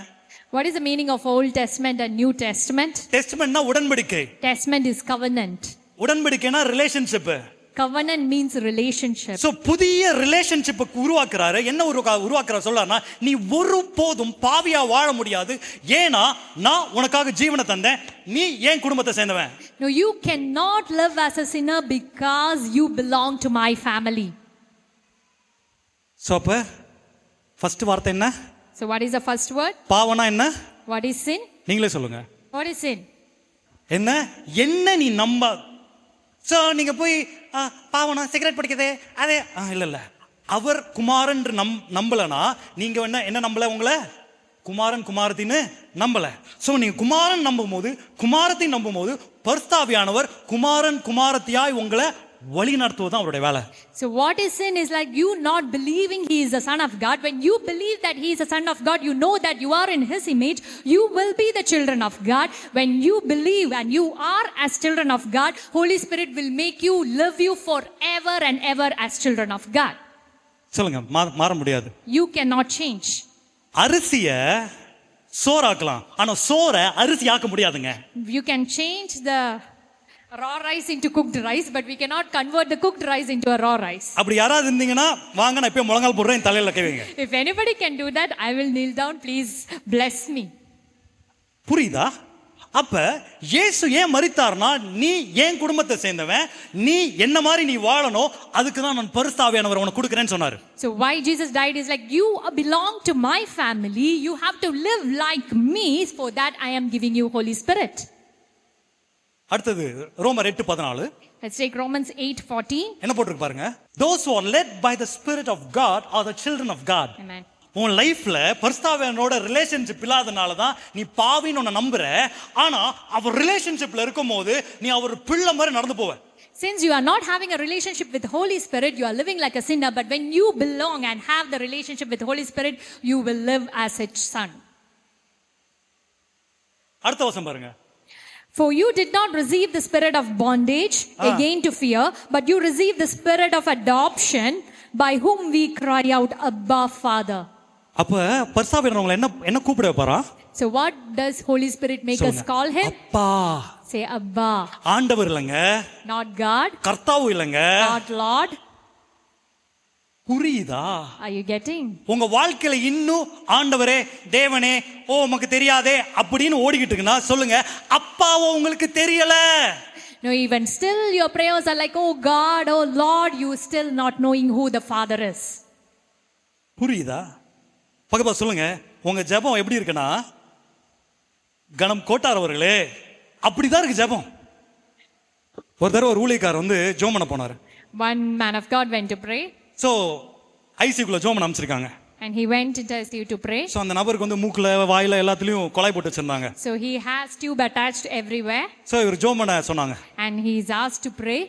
What is the meaning of Old Testament and New Testament? டெஸ்ட்மென்ட்னா உடன்படிக்கை. Testament is covenant. உடன்படிக்கைனா relationship. Covenant means relationship. So புதிய relationship உருவாக்குறாரு. என்ன உருவாக்குறாரு சொல்றாருன்னா, நீ ஒருபோதும் பாவியா வாழ முடியாது, ஏனா நான் உனக்காக ஜீவனை தந்தேன், நீ ஏன் குடும்பத்தை சேர்ந்தவன். No, you cannot live as a sinner because you belong to my family. So அப்ப ஃபர்ஸ்ட் வார்த்தை என்ன? So what is the first word? Bhavana என்ன? What is sin? நீங்களே சொல்லுங்க. What is sin? என்ன நீ நம்ப. சோ நீங்க போய் பாவனா சிகரெட் பிடிக்குதே அதே இல்ல அவர் குமாரன் நம்பலனா நீங்க என்ன நம்பல, உங்களை குமாரன் குமாரத்தின்னு நம்பல. சோ நீங்க குமாரன் நம்பும் போது, குமாரத்தை நம்பும் போது பரிசுத்தாவியானவர் குமாரன் குமாரத்தியாய் உங்களை வழி நடத்துவது தான் அவருடைய வேலை. So what is sin is like you not believing he is the son of God. When you believe that he is the son of God, you know that you are in his image, you will be the children of God. When you believe and you are as children of God, Holy Spirit will make you live you forever and ever as children of God. சொல்லுங்க, மாற முடியாது. You cannot change. அரிசிய சோறாக்கலாம், ஆனா சோறை அரிசி ஆக்க முடியாதுங்க. You can change the raw rice into cooked rice, but we cannot convert the cooked rice into a raw rice. அப்படி யாராவது இருந்தீங்கன்னா வாங்க, நான் இப்ப முழங்கால் போடுறேன், தலையில கைவைங்க. If anybody can do that, I will kneel down, please bless me. புரியுதா? அப்ப இயேசு ஏன் மரித்தார்னா, நீ ஏன் குடும்பத்தை சேர்ந்தவன், நீ என்ன மாதிரி நீ வாழணும், அதுக்கு தான் நான் பரிசுத்தாவியானவரை உனக்கு கொடுக்கிறேன்னு சொன்னாரு. So why Jesus died is like, you belong to my family, you have to live like me, for that I am giving you Holy Spirit. அடுத்தது ரோமர் 8:14. Let's take Romans 8:14. என்ன போட்டுருக்கு பாருங்க. Those who are led by the Spirit of God are the children of God. Amen. உன் லைஃப்ல பரிசுத்தாவியானவரோட relationship இல்லாதனால தான் நீ பாவின்னு உன்னை நம்புற. ஆனா அவர் ரிலேஷன்ஷிப்ல இருக்கும்போது நீ அவர் பிள்ளை மாதிரி நடந்து போவ. Since you are not having a relationship with Holy Spirit, you are living like a sinner, but when you belong and have the relationship with Holy Spirit, you will live as a son. அடுத்த வசனம் பாருங்க. For you did not receive the spirit of bondage again to fear, but you received the spirit of adoption, by whom we cry out, Abba, Father. அப்ப பரிசுத்தாவியானவர் உங்களை என்ன கூப்பிட வைப்பாரா? So what does Holy Spirit make us call him? அப்பா. Say Abba. ஆண்டவர் இல்லங்க. Not God. கர்த்தாவு இல்லங்க. Not Lord. புரியுதா? Are you getting? உங்க வாழ்க்கையில இன்னும் ஆண்டவரே தேவனே உமக்கு தெரியாதே அப்படின்னு ஓடிக்கிட்டு இருக்குன்னா சொல்லுங்க, அப்பாவோ உங்களுக்கு தெரியல. No, even still your prayers are like, oh God, oh Lord, you still not knowing who the Father is. புரியுதா? பக்கத்துல சொல்லுங்க, உங்க ஜெபம் எப்படி இருக்குன்னா, கணம் கோட்டார் அவர்களே அப்படிதான் இருக்கு ஜெபம். ஒரு தடவை ஒரு ஊழியக்காரர் ஜெபம் பண்ண போனாரு. One man of God went to pray. So ஐசியூக்குள்ள ஜெபம் பண்ண அமைச்சிருக்காங்க. And he went into ICU to pray. So அந்த நபருக்கு மூக்குல வாயில எல்லாத்துலயும் கொலை போட்டு வச்சிருந்தாங்க. So he has tube attached everywhere. So இவர் ஜெபம் பண்ண சொன்னாங்க. And he is asked to pray.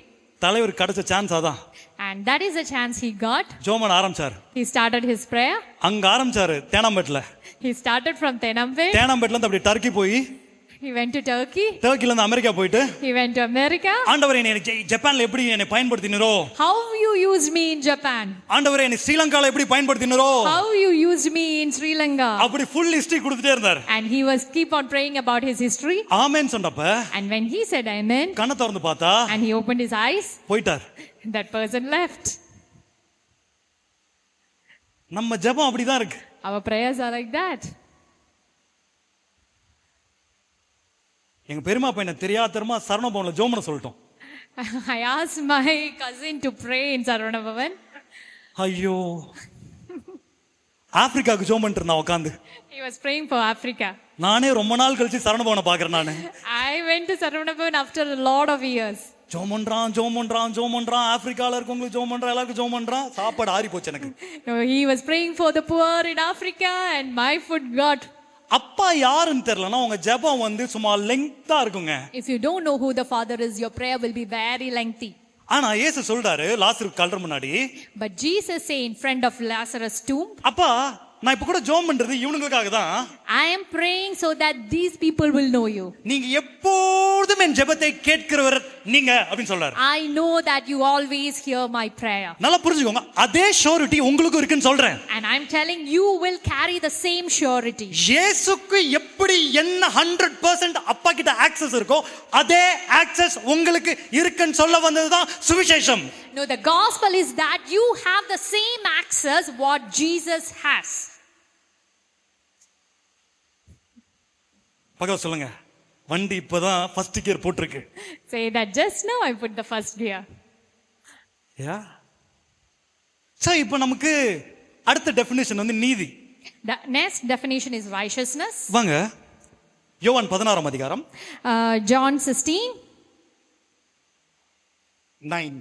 தலைவர் கிடைச்ச சான்ஸ் அதான். And that is the chance he got. ஜெபம் பண்ண ஆரம்பிச்சார். He started his prayer. அங்க ஆரம்பிச்சாரு தேனாம்பேட்ல. He started from Tenambet. தேனாம்பேட்ல இருந்து அப்படியே டர்க்கி போய் He went to Turkey. டர்க்கில இருந்து அமெரிக்கா போயிட்டு He went to America. ஆண்டவரே என்னை ஜப்பான்ல எப்படி என்னை பயன்படுத்தினரோ, How you used me in Japan. ஆண்டவரே என்னை ஸ்ரீலங்கால எப்படி பயன்படுத்தினரோ, How you used me in Sri Lanka. அப்படி ஃபுல் ஹிஸ்டரி கொடுத்துட்டே இருந்தார். And he was keep on praying about his history. ஆமென் சொன்னப்ப And when he said amen, கண்ணை திறந்து பார்த்தா and he opened his eyes, போயிட்டார். that person left. நம்ம ஜெபம் அப்படிதான் இருக்கு. Our prayers are like that. எங்க பெரியமா பையனை தெரியாதரமா சரணபவன்ல ஜெபம் பண்ண சொல்லிட்டோம். I asked my cousin to pray in Saravana. ஐயோ, ஆப்பிரிக்காவுக்கு ஜெபம் பண்ணிட்டு இருந்தான் உட்காந்து. He was praying for Africa. நானே ரொம்ப நாள் கழிச்சு சரணபவனை பாக்குறேன் நானு. I went to Saravana after a lot of years. ஜெபம் பண்றான் ஆப்பிரிக்கால இருக்கவங்களுக்கு ஜெபம் பண்றான், எல்லாருக்கும் ஜெபம் பண்றான். சாப்பாடு ஆறி போச்சு எனக்கு. No, he was praying for the poor in Africa and my food got. அப்பா யாருன்னு தெரியலனா உங்க ஜெபம் வந்து சும்மா லெங்தா இருக்குங்க. If you don't know who the Father is, your prayer will be very lengthy. ஆனா இயேசு சொல்றாரு லாசருக்கு கல்லற முன்னாடி. But Jesus say in front of Lazarus' tomb, அப்பா நான் இப்ப கூட ஜெபம் பண்றது இவனுங்களுக்காக தான். I am praying so that these people will know you. நீங்க எப்பொழுதும் என் ஜெபத்தை கேட்கிறவர் நீங்க அப்படினு சொல்றாரு. I know that you always hear my prayer. நல்லா புரிஞ்சுக்கோங்க, அதே ஷூரிட்டி உங்களுக்கு இருக்குன்னு சொல்றேன். And I'm telling you will carry the same surety. இயேசுக்கு எப்படி என்ன 100% அப்பா கிட்ட ஆக்சஸ் இருக்கோ அதே ஆக்சஸ் உங்களுக்கு இருக்குன்னு சொல்ல வந்ததுதான் சுவிசேஷம். No, the gospel is that you have the same access what Jesus has. பக்கத்துல சொல்லுங்க, வண்டி இப்பதான் ஃபர்ஸ்ட் கியர் போட்டுருக்கு. Say that just now I put the first gear. Yeah. So இப்போ நமக்கு அடுத்த டெஃபினிஷன் வந்து நீதி. The next definition is righteousness. வாங்க யோவான் 16 அதிகாரம் John 16. 9.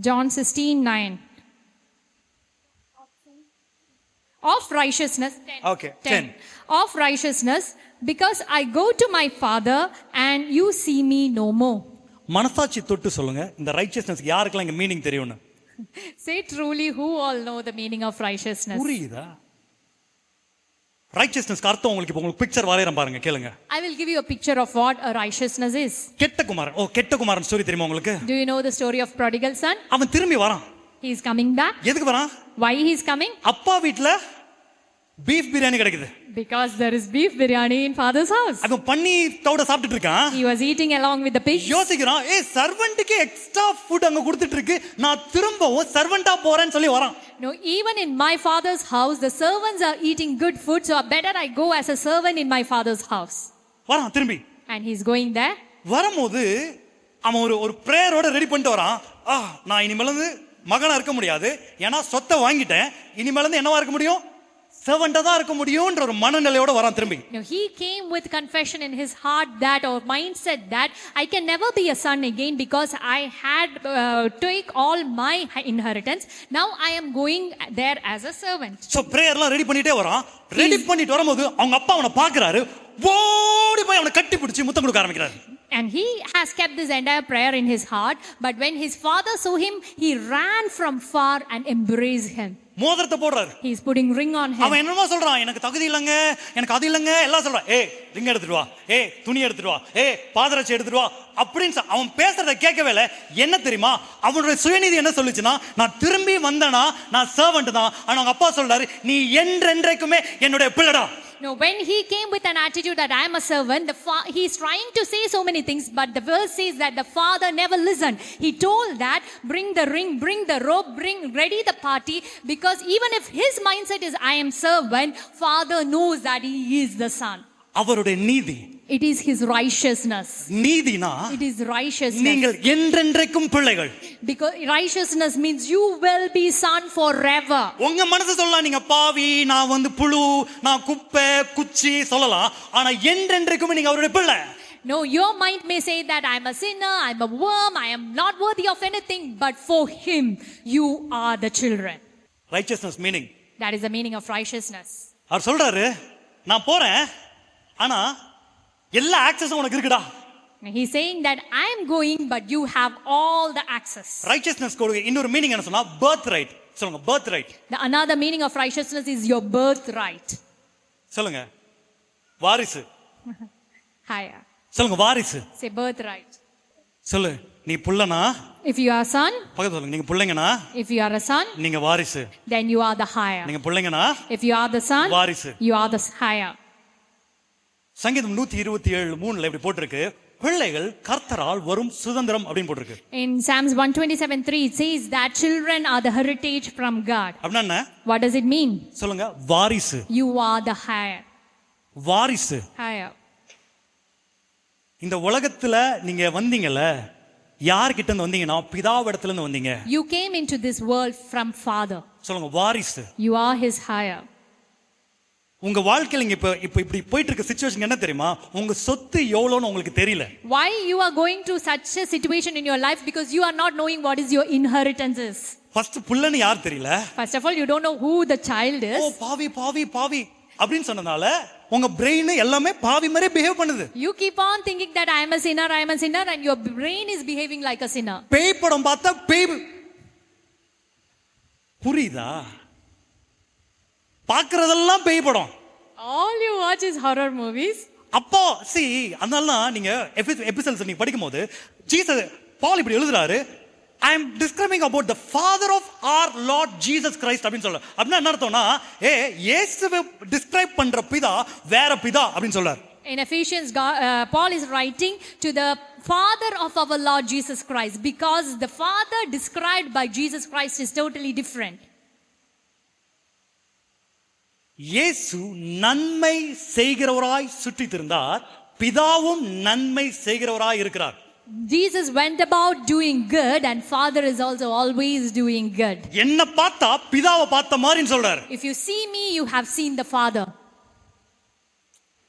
John 16:9. Of righteousness. 10. Okay, 10. Of righteousness, because I go to my Father and you see me no more. மனசாட்சி தொட்டு சொல்லுங்க, இந்த ரைச்சியஸ்னஸ் யாருக்கெல்லாம் இங்க மீனிங் தெரியும்னு. Say truly, who all know the meaning of righteousness? புரியுதா? ரைச்சியஸ்னஸ்க்கு அர்த்தம் உங்களுக்கு பிக்சர் வரையறேன் பாருங்க, கேளுங்க. I will give you a picture of what a righteousness is. கெட்ட குமாரன். கெட்ட குமாரன் ஸ்டோரி தெரியுமா உங்களுக்கு? Do you know the story of prodigal son? அவன் திரும்பி வரான். He is coming back. எதுக்கு வரான்? Why he is coming? அப்பா வீட்ல பீஃப் பிரியாணி கிடைக்குது. Because there is beef biryani in father's house. அவன் பன்னீரோட சாப்பிட்டுட்டு இருக்கான். He was eating along with the pigs. யோசிக்கிறான், சர்வன்ட்க்கு எக்ஸ்ட்ரா ஃபுட் அங்க கொடுத்துட்டு இருக்கு, நான் திரும்பவும் சர்வன்ட்டா போறேன்னு சொல்லி வரான். No, even in my father's house the servants are eating good food, so better I go as a servant in my father's house. வரான் திரும்பி. And he's going there. வரும்போது அவன் ஒரு பிரேயரோட ரெடி பண்ணிட்டு வரான். நான் இனிமேல இருந்து மகனா இருக்க முடியாது, ஏன்னா சொத்தை வாங்கிட்டேன், இனிமேல இருந்து என்னவா இருக்க முடியும்? சர்வன்ட்டா தான் இருக்க முடியும்ன்ற ஒரு மனநிலையோட வரான் திரும்பி. No, he came with confession in his heart that, or mindset that, I can never be a son again because I had take all my inheritance. Now I am going there as a servant. So பிரேயர்லாம் ready பண்ணிட்டே வரான். Ready பண்ணிட்டு வரும்போது அவங்க அப்பா அவனை பார்க்கறாரு, ஓடி போய் அவனை கட்டி பிடிச்சி முத்தம் கொடுக்க ஆரம்பிக்கிறாரு. And he has kept this entire prayer in his heart, but when his father saw him, he ran from far and embraced him. மோதிரத்தை போடுறாரு. He is putting ring on him. அவன் என்னமோ சொல்றான், எனக்கு தகுதி இல்லங்க, எனக்கு அது இல்லங்க, எல்லாம் சொல்றான். ரிங் எடுத்துட்டு வா, துணி எடுத்துட்டு வா, பாதரட்சை எடுத்துட்டு வா அப்படின்னு அவன் பேசுறத கேட்கவே இல்லை. என்ன தெரியுமா அவனுடைய சுயநீதி என்ன சொல்லுச்சுன்னா, நான் திரும்பி வந்தனா நான் சர்வன்ட் தான். ஆனா அவங்க அப்பா சொல்றாரு, நீ என்றென்றைக்குமே என்னுடைய பிள்ளைடா. No, when he came with an attitude that I am a servant, he is trying to say so many things, but the verse says that the father never listened. He told that, bring the ring, bring the rope, ready the party, because even if his mindset is I am servant, father knows that he is the son. அவருடைய நீதி. It is his righteousness. Nithina it is righteousness. நீங்கள் என்றென்றைக்கும் பிள்ளைகள். Because righteousness means you will be son forever. உங்க மனசு சொல்லலாம், நீங்க பாவி, நான் வந்து புழு, நான் குப்பை குச்சி சொல்லலாம், ஆனா என்றென்றைக்கும் நீங்க அவருடைய பிள்ளை. No, your mind may say that I am a sinner, I am a worm, I am not worthy of anything, but for him you are the children. Righteousness meaning. That is the meaning of righteousness. அவர் சொல்றாரு, நான் போறேன், ஆனா எல்லா ஆக்சஸும் உனக்கு இருக்குடா. He is saying that I am going, but you have all the access. Righteousness கொடுக்க இன்னொரு meaning என்ன சொன்னா, birthright. சொல்லுங்க, birthright. The another meaning of righteousness is your birthright. சொல்லுங்க, வாரிசு. Higher. சொல்லுங்க, வாரிசு. Say birthright. சொல்லு, நீ புள்ளனா? If you are a son. பக்கத்துல சொல்லுங்க, நீங்க புள்ளைங்கனா? If you are a son. நீங்க வாரிசு. Then you are the higher. நீங்க புள்ளைங்கனா? If you are the son. வாரிசு. You are the higher. சங்கீதம் 127:3 இப்படி போட்டிருக்கு, பிள்ளைகள் கர்த்தரால் வரும் சுதந்திரம் அப்படின்னு போட்டிருக்கு. In Psalms 127:3 it says that children are the heritage from God. அப்படின்னா என்ன? What does it mean? சொல்லுங்க. வாரிசு. You are the heir. வாரிசு. Heir. இந்த உலகத்துல நீங்க வந்தீங்கல்ல, யார்கிட்ட இருந்து வந்தீங்கன்னா பிதாவிடத்துல இருந்து வந்தீங்க. You came into this world from Father. சொல்லுங்க. வாரிசு. You are his heir. உங்க வாழ்க்கையில நீங்க இப்படி போயிட்டு இருக்க சிச்சுவேஷன் என்ன தெரியுமா? உங்க சொத்து எவ்வளவுன்னு உங்களுக்கு தெரியல. Why you are going through such a situation in your life? Because you are not knowing what is your inheritance is. First புள்ளன்னு யார் தெரியல. First of all, you don't know who the child is. ஓ பாவி பாவி பாவி அப்படினு சொன்னதால உங்க brain எல்லாமே பாவி மாதிரி பிஹேவ் பண்ணுது. You keep on thinking that I am a sinner and your brain is behaving like a sinner. பேய் படம் பார்த்தா பேய் புரியுதா? பார்க்கறதெல்லாம் பேய் படம். All you watch is horror movies. அப்போ அதனால நீங்க எபிசோட்ஸ் நீங்க படிக்கும்போது ஜீசஸ் பால் இப்படி எழுதுறாரு, I am describing about the father of our Lord Jesus Christ அப்படினு சொல்றாரு. அப்படினா என்ன அர்த்தம்னா இயேசுவை டிஸ்கிரைப் பண்ற பிதா வேற பிதா அப்படினு சொல்றாரு. In Ephesians, Paul is writing to the father of our Lord Jesus Christ because the father described by Jesus Christ is totally different. இயேசு நன்மை செய்கிறவராய் சுற்றித் இருந்தார், பிதாவும் நன்மை செய்கிறவராய் இருக்கிறார். Jesus went about doing good and Father is also always doing good. என்ன பார்த்தா பிதாவை பார்த்த மாதிரின்னு சொல்றாரு. If you see me, you have seen the Father.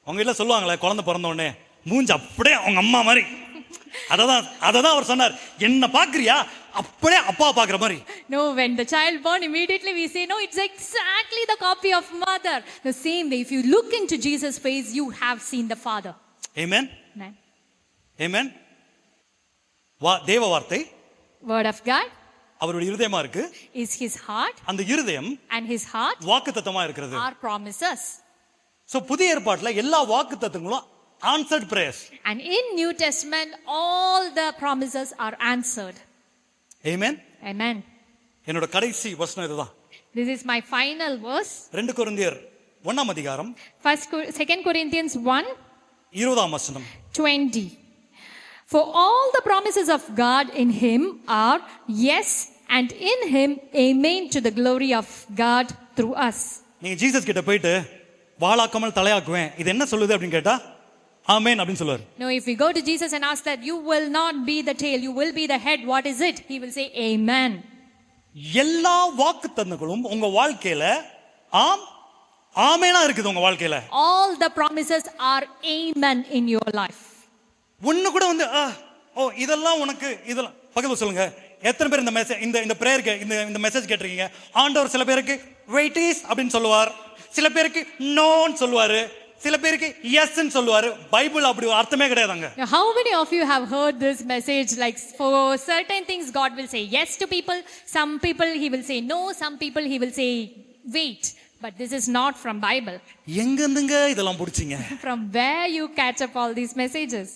அவங்க இல்ல சொல்லுவாங்களே குழந்தை பிறந்த உடனே மூஞ்சி அப்படியே அவங்க அம்மா மாதிரி. அததான் அவர் சொன்னார், என்ன பாக்குறியா அப்படியே அப்பா பாக்குற மாதிரி. No, when the child born, immediately we say, no, it's exactly the copy of mother. The same way, if you look into Jesus' face, you have seen the Father. Amen. Amen. Amen. தேவ வார்த்தை Word of God அவருடைய இருதயமா இருக்கு. is his heart. அந்த இருதயம் and his heart வாக்குத்தத்தமா இருக்கிறது. are promises. So புதிய ஏற்பாட்டுல எல்லா வாக்குத்தத்தங்களும் answered prayers. And in New Testament all the promises are answered. Amen. Amen. என்னோட கடைசி வசனம் இதுதான். This is my final verse. 2 கொரிந்தியர் 1ஆம் அதிகாரம் 2 Corinthians 1 20ஆம் வசனம். 20. For all the promises of God in him are yes, and in him amen to the glory of God through us. நீங்க Jesus கிட்ட போயிட்டு வாளாக்காமல் தலையாக்குவேன் இது என்ன சொல்லுது அப்படினு கேட்டா ஆமென் அப்படினு சொல்வார். No, if we go to Jesus and ask that you will not be the tail, you will be the head, what is it? He will say amen. எல்லா வாக்குத்தத்தங்களும் உங்க வாழ்க்கையில ஆமெனா இருக்குது. உங்க வாழ்க்கையில all the promises are amen in your life. ஒண்ணு கூட இதெல்லாம் உனக்கு இதெல்லாம் பக்கத்துல சொல்லுங்க. எத்தனை பேர் இந்த மெசேஜ் இந்த பிரேயருக்கு இந்த மெசேஜ் கேட்டிருக்கீங்க? ஆண்டவர் சில பேருக்கு வெயிட் இஸ் அப்படினு சொல்லுவார், சில பேருக்கு நோன்னு சொல்லுவாரு, சில பேருக்கு எஸ் ன்னு சொல்லுவாரு. பைபிள் அப்படி அர்த்தமே கிடையாதுங்க. How many of you have heard this message? Like for certain things God will say yes to people, some people he will say no, some people he will say wait. But this is not from Bible. எங்கந்துங்க இதெல்லாம் புடிச்சீங்க? From where you catch up all these messages?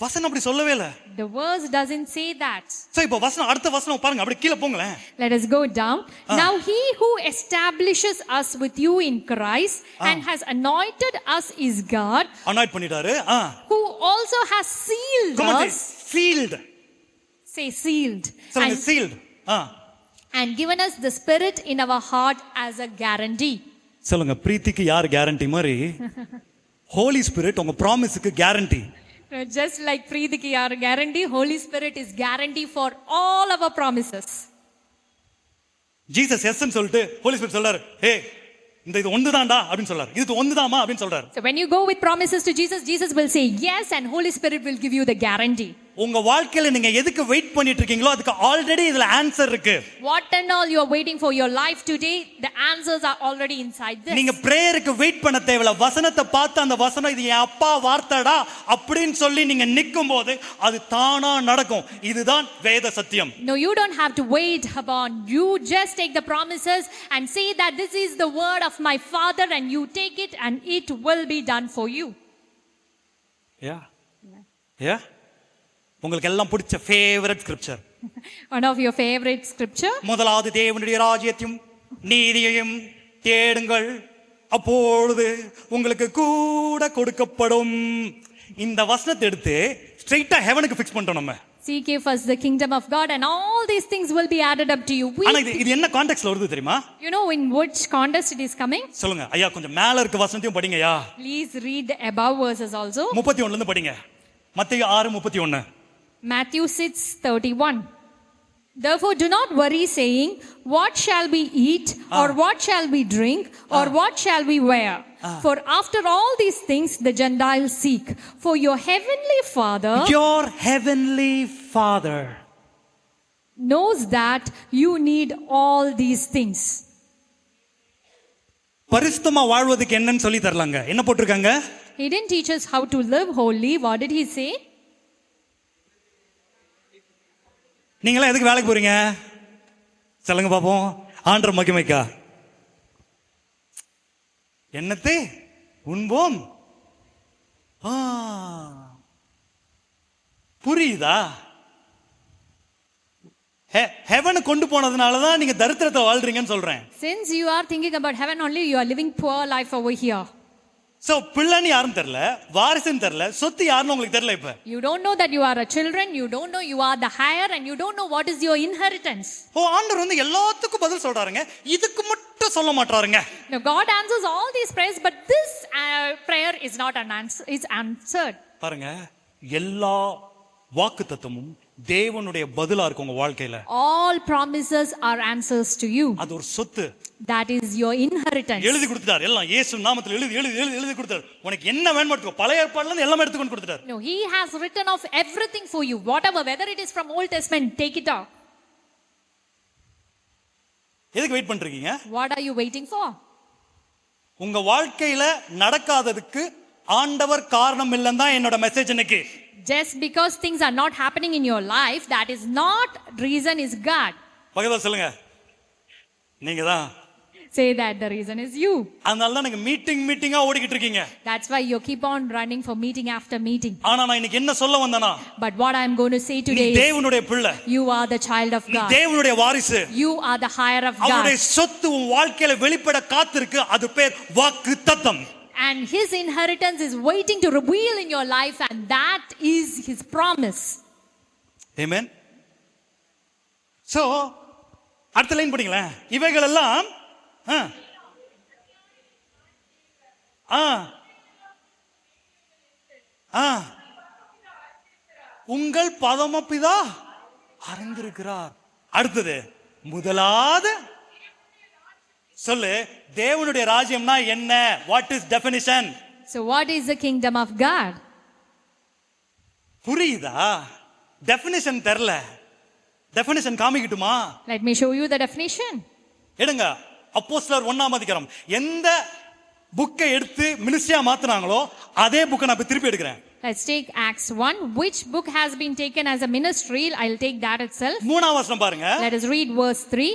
வசனம் அப்படி சொல்லவே இல்ல. The verse doesn't say that. So இப்போ வசனம் அடுத்த வசனம் பாருங்க, அப்படியே கீழ போங்களே. Let us go down. Now he who establishes us with you in Christ and has anointed us is God. அனாயிட் பண்ணிட்டாரு. Who also has sealed us. Sealed. Say sealed. சொல்லுங்க sealed. And given us the spirit in our heart as a guarantee. சொல்லுங்க பிரீத்திக்கு யார் guarantee மாதிரி Holi spirit உங்க ப்ராமிஸ்க்கு guarantee. Just like Preethiki our guarantee, Holy Spirit is guarantee for all our promises. Jesus yes ன்னு சொல்லிட்டு Holi spirit சொல்றாரு, ஹே இது ஒண்ணுதான்டா அப்படினு சொல்றாரு, இது ஒண்ணுதாமா அப்படினு சொல்றாரு. So when you go with promises to Jesus, Jesus will say yes and Holy Spirit will give you the guarantee. உங்க வாழ்க்கையில நீங்க எதுக்கு வெயிட் பண்ணிட்டு இருக்கீங்களோ அதுக்கு ஆல்ரெடி இதுல ஆன்சர் இருக்கு. What and all you are waiting for your life today, the answers are already inside this. நீங்க பிரேயருக்கு வெயிட் பண்ண தேவையில்ல. வசனத்தை பார்த்து அந்த வசனம் இது என் அப்பா வார்த்தைடா அப்படினு சொல்லி நீங்க நிக்கும்போது அது தானா நடக்கும். இதுதான் வேத சத்தியம். No, you don't have to wait upon. You just take the promises and say that this is the word of my Father and you take it and it will be done for you. Yeah. உங்களுக்கு எல்லாம் பிடிச்ச favourite scripture. One of your favorite scripture. முதலாவது தேவனுடைய ராஜ்யத்தையும் நீதியையும் தேடுங்கள், அப்பொழுது உங்களுக்கு கூட கொடுக்கப்படும். இந்த வசனத்தை எடுத்து ஸ்ட்ரைட்டா ஹெவனுக்கு ஃபிக்ஸ் பண்ணிட்டோம் நம்ம. Seek ye first the kingdom of God and all these things will be added up to you. ஆனா இது என்ன கான்டெக்ஸ்ட்ல வருது தெரியுமா? You know in which context it is coming? சொல்லுங்க ஐயா, கொஞ்சம் மேல இருக்க வசனத்தையும் படிங்கயா. Please read the above verses also. 31ல இருந்து படிங்க. மத்தேயு 6:31. Matthew 6:31. Therefore do not worry saying, what shall we eat, or what shall we drink, or what shall we wear? For after all these things the Gentiles seek. For your heavenly Father knows that you need all these things. பரிசுத்தமா வாழ்வதுக்கு என்னன்னு சொல்லி தரலாங்க. என்ன போட்டிருக்காங்க? He didn't teach us how to live holy. What did he say? நீங்களா எதுக்கு வேலைக்கு போறீங்க சொல்லுங்க பாப்போம். ஆண்டவர் மகிமைக்கா. என்னத்தை உண்போம்? புரியுதா? ஹெவன் கொண்டு போனதுனால தான் நீங்க தரித்திரத்தை வாழ்றீங்கன்னு சொல்றேன். Since you are thinking about heaven only, you are living poor life over here. So பிள்ளைன்னு யாரும் தெரியல, வாரிசுன்னு தெரியல, சொத்து யாருன்னு உங்களுக்கு தெரியல. இப்ப you don't know that you are a children, you don't know you are the heir, and you don't know what is your inheritance. ஆண்டவர் வந்து எல்லாத்துக்கும் பதில் சொல்றாருங்க, இதுக்கு மட்டும் சொல்ல மாட்டாருங்க. Now God answers all these prayers, but this prayer is not an answer, is answered. பாருங்க, எல்லா வாக்குத்தத்தமும் தேவனுடைய பதிலா இருக்கு உங்க வாழ்க்கையில. All promises are answers to you. அது ஒரு சொத்து. That is your inheritance. எழுதி கொடுத்தார், எல்லாம் இயேசு நாமத்தில் எழுதி கொடுத்தார். உனக்கு என்ன வேணுமோ எடுத்துக்கோ. பழைய ஏற்பாடுல இருந்து எல்லாம் எடுத்து கொண்டு கொடுத்தார். No, he has written off everything for you. Whatever, whether it is from Old Testament, take it off. எதுக்கு வெயிட் பண்றீங்க? What are you waiting for? உங்க வாழ்க்கையில நடக்காததுக்கு ஆண்டவர் காரணம் இல்லன்னு தான் என்னோட மெசேஜ் இன்னைக்கு. Just because things are not happening in your life, that is not reason is God. பகவா சொல்லுங்க, நீங்க தான். Say that the reason is you. அதனால தான் நீங்க மீட்டிங்கா ஓடிக்கிட்டு இருக்கீங்க. That's why you keep on running for meeting after meeting. ஆனா நான் இன்னைக்கு என்ன சொல்ல வந்தேனா? But what I am going to say today is, தேவனுடைய பிள்ளை. You are the child of God. தேவனுடைய வாரிசு. You are the heir of God. அவருடைய சொத்து உன் வாழ்க்கையில வெளிப்பட காத்திருக்கு. அது பேர் வாக்குத்தத்தம். And his inheritance is waiting to reveal in your life, and that is his promise. Amen. So அடுத்த லைன் படிங்களேன். இவைகள் எல்லாம் உங்கள் பரமபிதா அறிந்திருக்கிறார். அடுத்தது முதலாவது சொல்லு, தேவனுடைய ராஜ்யம்னா என்ன? What is definition? So what is the kingdom of God? புரியுதா? டெஃபினிஷன் தெரியல. Definition காமிக்கட்டுமா? Let me show you the definition. எடுங்க, அப்போஸ்தலர் 1ஆம் அதிகாரம். எந்த புக்கை எடுத்து மினிஸ்ட்ரியா மாத்துனாங்களோ அதே புக்கை நான் திருப்பி எடுக்கிறேன். Let's take Acts 1. Which book has been taken as a ministry? I'll take that itself. 3ஆம் வசனம் பாருங்க. Let us read verse 3.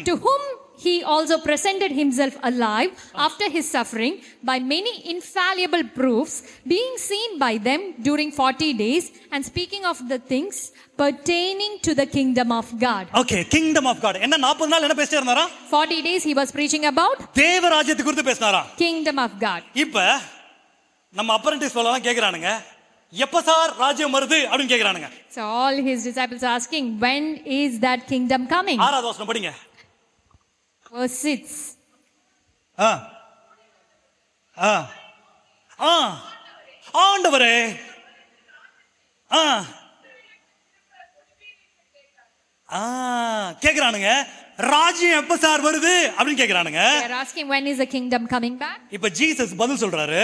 To whom he also presented himself alive after his suffering by many infallible proofs, being seen by them during 40 days, and speaking of the things pertaining to the kingdom of God. Okay, kingdom of God. என்ன 40 நாள் என்ன பேசிட்டு இருந்தாரா? 40 days he was preaching about தேவ ராஜ்யத்தை குறித்து பேசினாரா? Kingdom of God. இப்ப நம்ம அப்ரெண்டிஸ் எல்லாம் கேக்குறானுங்க, எப்ப சார் ராஜ்யம் வருது அப்படினு கேக்குறானுங்க. So all his disciples are asking, when is that kingdom coming? 6ஆவது வசனம் படிங்க. Verse 6. ஆண்டவரே, கேக்குறானுங்க, ராஜ்யம் எப்ப சார் வருது அப்படின்னு கேக்குறானுங்க. They are asking, when is the kingdom coming back? இப்ப ஜீசஸ் பதில் சொல்றாரு.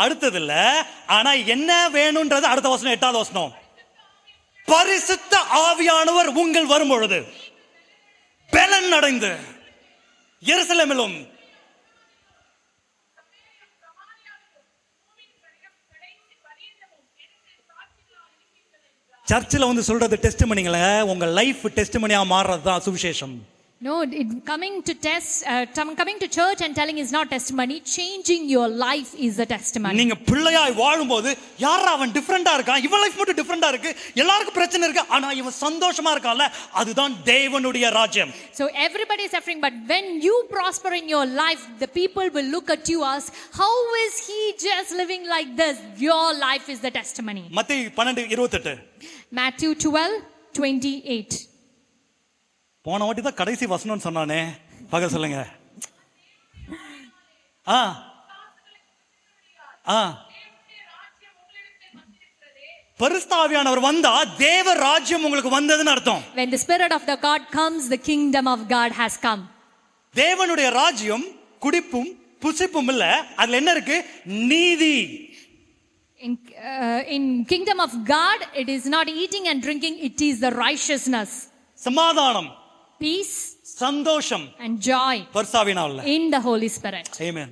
அடுத்தது இல்ல, ஆனா என்ன வேணும்ன்றது அடுத்த வசனம் 8வது வசனம். பரிசுத்த ஆவியானவர் உங்கள் வரும் பொழுது பலன் அடைந்து எருசலேமிலும் சர்ச்சில் வந்து சொல்றது டெஸ்டிமனிங்கள, உங்க லைஃப் டெஸ்டிமனியா மாறுறது தான் சுவிசேஷம். No, coming to church and telling is not testimony. Changing your life is the testimony. நீங்க பிள்ளையாய் வாழும்போது யாரா அவன் டிஃபரெண்டா இருக்கான், இவன் லைஃப் மட்டும் டிஃபரெண்டா இருக்கு, எல்லாருக்கும் பிரச்சனை இருக்கு, ஆனா இவன் சந்தோஷமா இருக்கான்ல, அதுதான் தேவனுடைய ராஜ்யம். So everybody is suffering, but when you prosper in your life, the people will look at you as, how is he just living like this? Your life is the testimony. மத்தேயு 12:28. Matthew 12:28. போன வாட்டி தான் கடைசி வசனம்னு சொன்னானே, பக சொல்லுங்க. ஆ ஆ பரிசுத்த ஆவியானவர் வந்தா தேவ ராஜ்யம் உங்களுக்கு வந்ததுன்னு அர்த்தம். When the spirit of the God comes, the kingdom of God has come. தேவனுடைய ராஜ்யம் குடிப்பும் புசிப்பும் இல்ல, அதுல என்ன இருக்கு? நீதி. In kingdom of God, it is not eating and drinking, it is the righteousness, சமாதானம், peace சந்தோஷம் and joy பரிசுத்த ஆவியானவர்ல in the Holy Spirit. Amen.